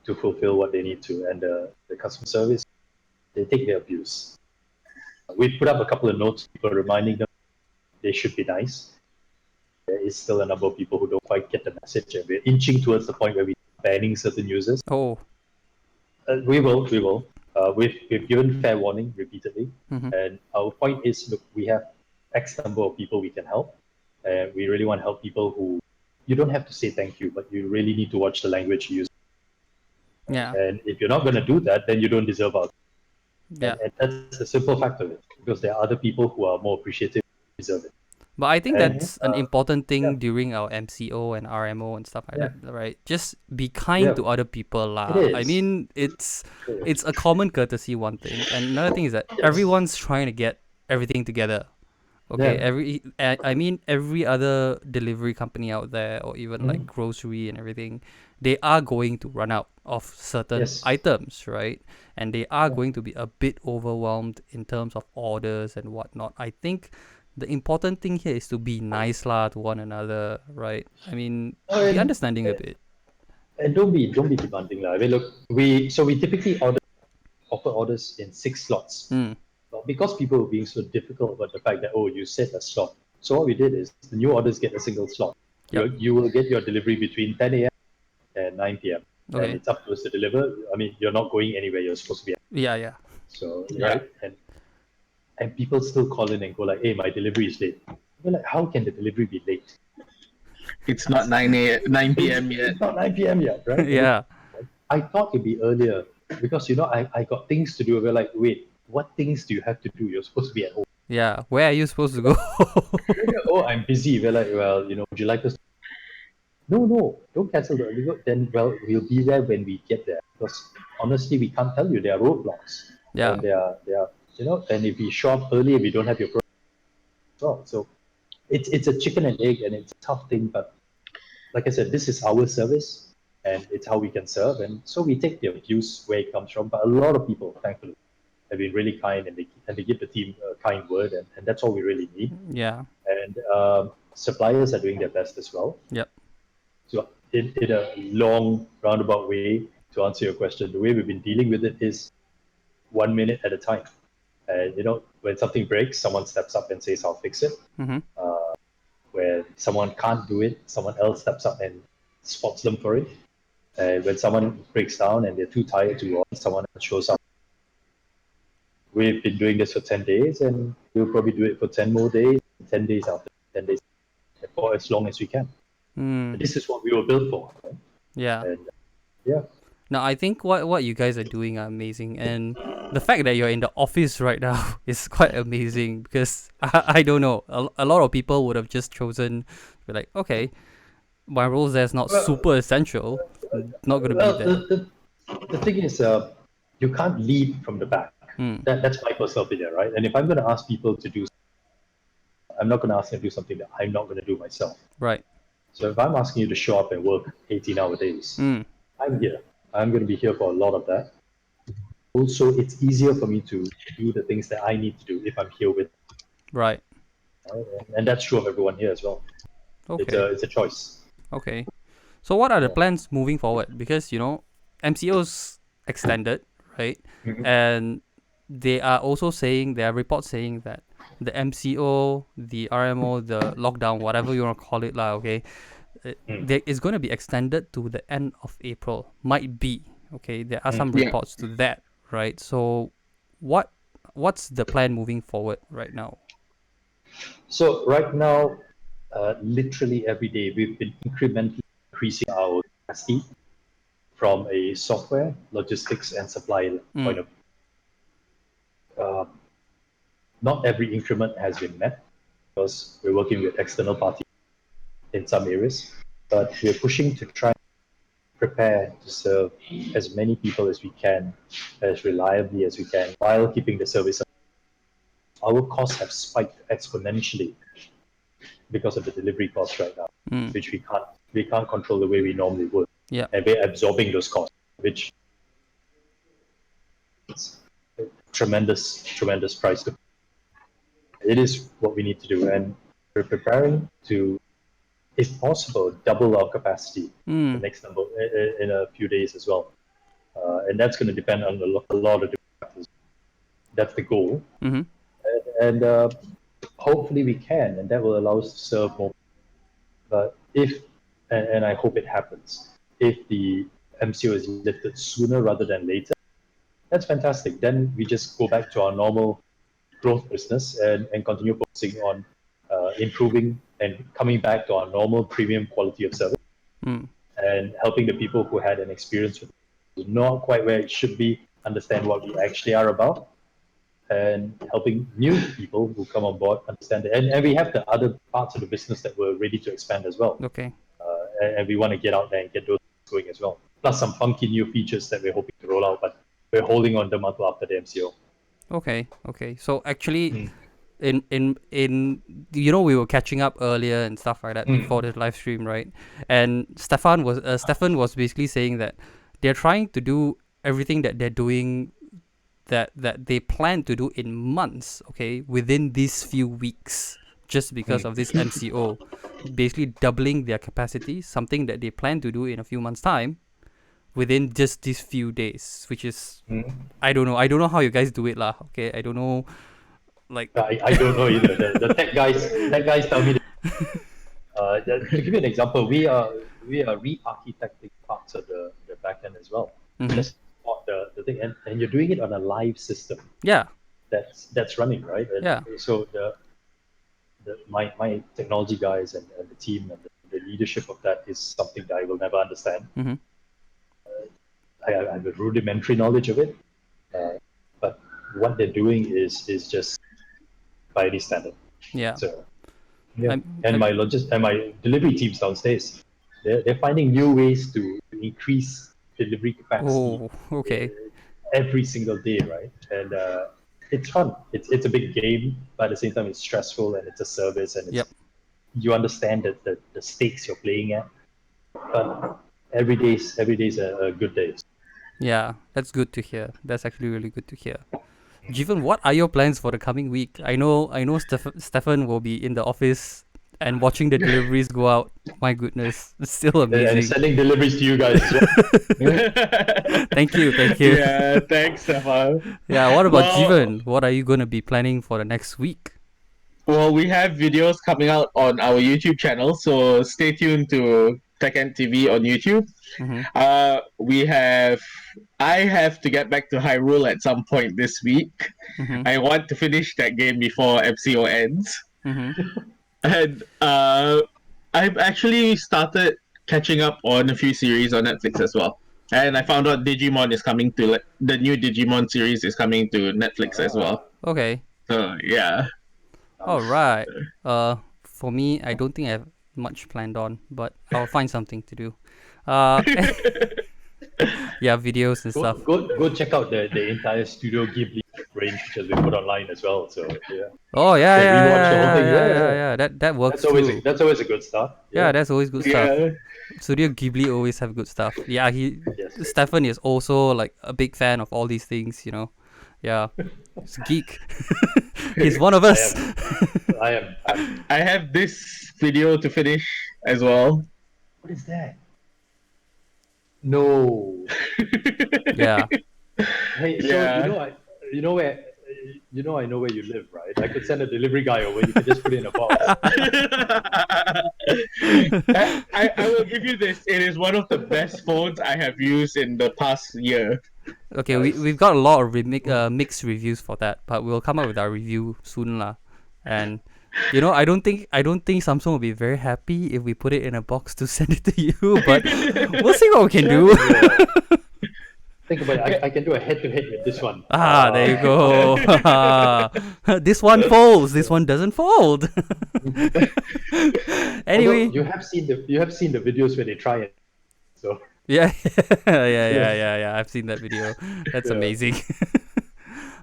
to fulfill what they need to. And the customer service, they take their abuse. We put up a couple of notes, people reminding them they should be nice. There is still a number of people who don't quite get the message, and we're inching towards the point where we're banning certain users. Oh. We will. We've given fair warning repeatedly, Mhm. and our point is, look, we have X number of people we can help, and we really want to help people who you don't have to say thank you, but you really need to watch the language you use. Yeah. And if you're not going to do that, then you don't deserve our. Yeah. And that's the simple fact of it, because there are other people who are more appreciative, deserve it. But I think And that's an important yeah, thing during our MCO and RMO and stuff like yeah, that, right? Just be kind yeah, to other people it lah. I is. mean, it's a common courtesy, one thing, and another thing is that Yes. everyone's trying to get everything together. Okay, Yeah. I mean every other delivery company out there, or even like Mhm. grocery and everything, they are going to run out of certain Yes. items, right? And they are Yeah. going to be a bit overwhelmed in terms of orders and whatnot. I think the important thing here is to be nice lah to one another, right? I mean, Oh, be understanding a bit. and don't be demanding lah. I mean, look, we typically offer orders in 6 slots. Mm, But because people were being so difficult about the fact that, oh, you said a slot. So what we did is the new orders get a single slot. yep. You will get your delivery between 10 a.m. and 9 p.m. And Okay. it's up to us to deliver. I mean, you're not going anywhere. You're supposed to be. Yeah, yeah. So Yeah. right, and people still call in and go like, hey, my delivery is late. We're like, how can the delivery be late? It's not 9 p.m. yet. It's not 9 p.m. yet, right? Yeah. I thought it'd be earlier because I got things to do. We're like, wait, what things do you have to do? You're supposed to be at home. Yeah. Where are you supposed to go? Oh, I'm busy. We're like, well, would you like us? No, don't cancel the early bird. Then, well, we'll be there when we get there. Because honestly, we can't tell you there are roadblocks, Yeah. and and if we show up early, we don't have your product as well. So it's a chicken and egg, and it's a tough thing. But like I said, this is our service, and it's how we can serve, and so we take the abuse where it comes from. But a lot of people, thankfully, have been really kind, and they give the team a kind word, and that's all we really need. Yeah. And suppliers are doing their best as well. Yep. So in a long roundabout way, to answer your question, the way we've been dealing with it is 1 minute at a time. And when something breaks, someone steps up and says, "I'll fix it." Mm-hmm. Where someone can't do it, someone else steps up and spots them for it. And when someone breaks down and they're too tired to go on, someone else shows up. We've been doing this for 10 days, and we'll probably do it for 10 more days, 10 days after 10 days, for as long as we can. Mm. This is what we were built for. Right? Yeah. And yeah. Now, I think what you guys are doing are amazing, and the fact that you're in the office right now is quite amazing because I don't know, a lot of people would have just chosen to be like, okay, my role there is not super essential, not gonna be Well, there. the thing is, you can't lead from the back. Mm, That's my personal opinion, right? And if I'm going to ask people to do, I'm not going to ask them to do something that I'm not going to do myself. right. So if I'm asking you to show up and work 18-hour days, Mm, I'm here. I'm going to be here for a lot of that. Also, it's easier for me to do the things that I need to do if I'm here with, Right. right? And that's true of everyone here as well. Okay. It's a choice. Okay. So what are the Yeah. plans moving forward? Because MCO's extended, right? Mhm. And they are also saying there are reports saying that the MCO, the RMO, the lockdown, whatever you want to call it, lah. Okay, there is going to be extended to the end of April. Might be. Okay, there are some Yeah. reports to that, right? So, what's the plan moving forward right now? So right now, literally every day, we've been incrementally increasing our capacity from a software, logistics, and supply point of view. Not every increment has been met because we're working with external parties in some areas, but we're pushing to try and prepare to serve as many people as we can, as reliably as we can, while keeping the service up. Our costs have spiked exponentially because of the delivery costs right now, Mm. which we can't control the way we normally would, Yeah. and we're absorbing those costs, which is a tremendous price to pay. It is what we need to do, and we're preparing to, if possible, double our capacity the Mm. next number in a few days as well, and that's going to depend on a lot of different factors. That's the goal, Mm-hmm. and hopefully we can, and that will allow us to serve more. But if, and I hope it happens, if the MCO is lifted sooner rather than later, that's fantastic. Then we just go back to our normal growth business and continue focusing on improving and coming back to our normal premium quality of service Mm. and helping the people who had an experience with it, not quite where it should be, understand what we actually are about, and helping new people who come on board understand it. And we have the other parts of the business that we're ready to expand as well. Okay. And we want to get out there and get those going as well. Plus some funky new features that we're hoping to roll out, but we're holding on them until after the MCO. Okay. Okay. So actually, in we were catching up earlier and stuff like that before the live stream, right? And Stefan was basically saying that they're trying to do everything that they're doing that they plan to do in months, okay, within these few weeks, just because of this MCO, basically doubling their capacity, something that they plan to do in a few months' time, within just these few days, which is I don't know. I don't know how you guys do it, lah. Okay, I don't know. Like, I don't know either. The tech guys tell me. To give you an example, we are re-architecting parts of the back end as well. Just not the thing, and you're doing it on a live system yeah, that's running, right? And yeah, so my technology guys and the team and the leadership of that is something that I will never understand. I have a rudimentary knowledge of it, but what they're doing is just by any standard. yeah. So yeah, I'm, and I'm, my delivery teams downstairs, they're finding new ways to increase delivery capacity oh, okay. every single day, right? And it's fun. It's a big game, but at the same time, it's stressful and it's a service, and Yep. you understand that the stakes you're playing at. But every day's a good day. Yeah, that's good to hear. That's actually really good to hear. Jivan, what are your plans for the coming week? I know Stefan will be in the office and watching the deliveries go out. My goodness, it's still And amazing. sending deliveries to you guys as well. Thank you, thank you. Yeah, thanks, Stefan. Yeah, what about Well, Jivan? What are you going to be planning for the next week? Well, we have videos coming out on our YouTube channel, so stay tuned to TechEnd TV on YouTube. Mm-hmm. I have to get back to Hyrule at some point this week. Mm-hmm. I want to finish that game before MCO ends. Mm-hmm. And I've actually started catching up on a few series on Netflix as well. And I found out Digimon is coming to the new Digimon series is coming to Netflix as well. Okay. So yeah. All right. For me, I don't think I have much planned on, but I'll find something to do. Yeah, videos and Go, stuff. go check out the entire Studio Ghibli range which has been put online as well. So yeah, Oh yeah, Can yeah, rewatch the whole yeah, thing. yeah, Yeah, yeah, yeah. yeah. That works too. That's always a good start. Yeah, that's always good stuff. Yeah. Studio Ghibli always have good stuff. Yeah, Yes. Stefan is also like a big fan of all these things. Yeah, he's a geek. He's one of I us. am. I am. I have this video to finish as well. What is that? No. Yeah. Hey, so Yeah. you know where, I know where you live, right? I could send a delivery guy over. You could just put it in a box. I will give you this. It is one of the best phones I have used in the past year. Okay, Nice. we've got a lot of mixed reviews for that, but we'll come up with our review soon lah. And I don't think Samsung will be very happy if we put it in a box to send it to you, but we'll see what we can do. Think about it. I can do a head-to-head with this one. There you go. This one folds. This one doesn't fold. Anyway, Although you have seen the videos where they try it. So yeah, yeah. I've seen that video. That's Yeah. amazing.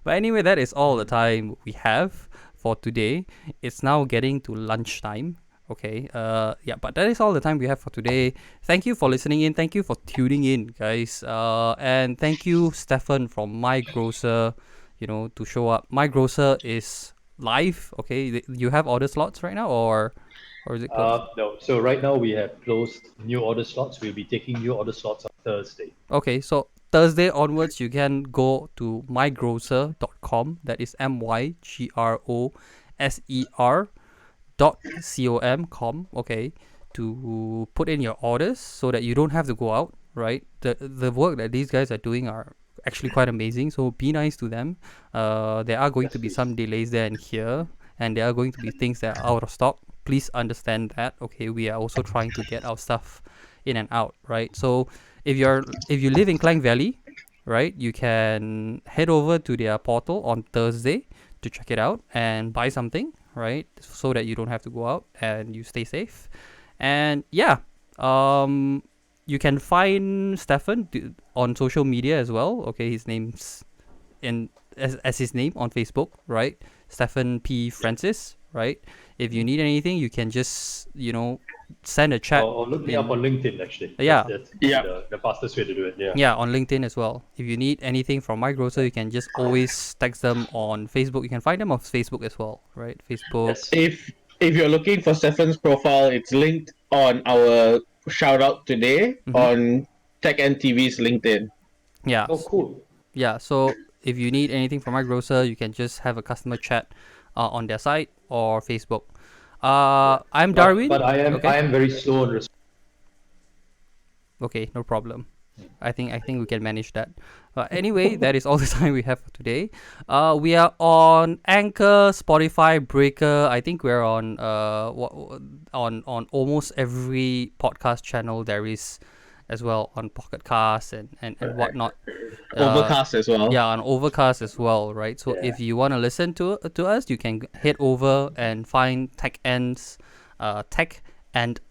But anyway, that is all the time we have for today. It's now getting to lunchtime. Okay. Yeah, but that is all the time we have for today. Thank you for listening in. Thank you for tuning in, guys. And thank you, Stefan from My Grocer, to show up. My Grocer is live. Okay. You have order slots right now, or is it closed? no. So right now we have closed new order slots. We'll be taking new order slots on Thursday. Okay, so Thursday onwards, you can go to mygrocer.com. That is mygroser.com. Okay, to put in your orders so that you don't have to go out. Right, the work that these guys are doing are actually quite amazing. So be nice to them. There are going Yes, to be please. some delays there and here, and there are going to be things that are out of stock. Please understand that. Okay, we are also trying to get our stuff in and out. Right, so if you live in Klang Valley, right, you can head over to their portal on Thursday to check it out and buy something, right, so that you don't have to go out and you stay safe. And yeah, you can find Stefan on social media as well. Okay, his name's as his name on Facebook, right? Stefan P Francis, right? If you need anything, you can just send a chat. Or look me up on LinkedIn actually. Yeah. That's Yeah. the fastest way to do it. Yeah. Yeah, on LinkedIn as well. If you need anything from My Grocer, you can just always text them on Facebook. You can find them on Facebook as well, right? Facebook. Yes. If you're looking for Stefan's profile, it's linked on our shout out today on Tech and TV's LinkedIn. Yeah. Oh, cool. Yeah, so if you need anything from My Grocer, you can just have a customer chat on their site or Facebook. I'm Darwin. But I am Okay. I am very slow on Okay, no problem. I think we can manage that. Anyway, that is all the time we have for today. We are on Anchor, Spotify, Breaker. I think we're on on almost every podcast channel there is, as well, on Pocket Cast and whatnot. Overcast as well. Yeah, on Overcast as well, right? So if you want to listen to us, you can head over and find Tech and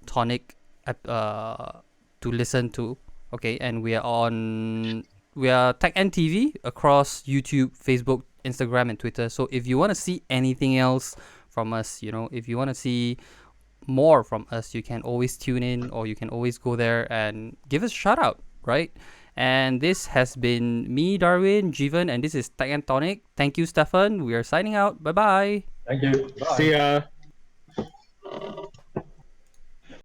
Tonic to listen to. Okay, and we are Tech and TV across YouTube, Facebook, Instagram, and Twitter. So if you want to see anything else from us, if you want to see more from us, you can always tune in, or you can always go there and give us a shout out, right? And this has been me, Darwin, Jeevan, and this is Tech and Tonic. Thank you, Stefan. We are signing out. Bye bye. Thank you. Bye. See ya.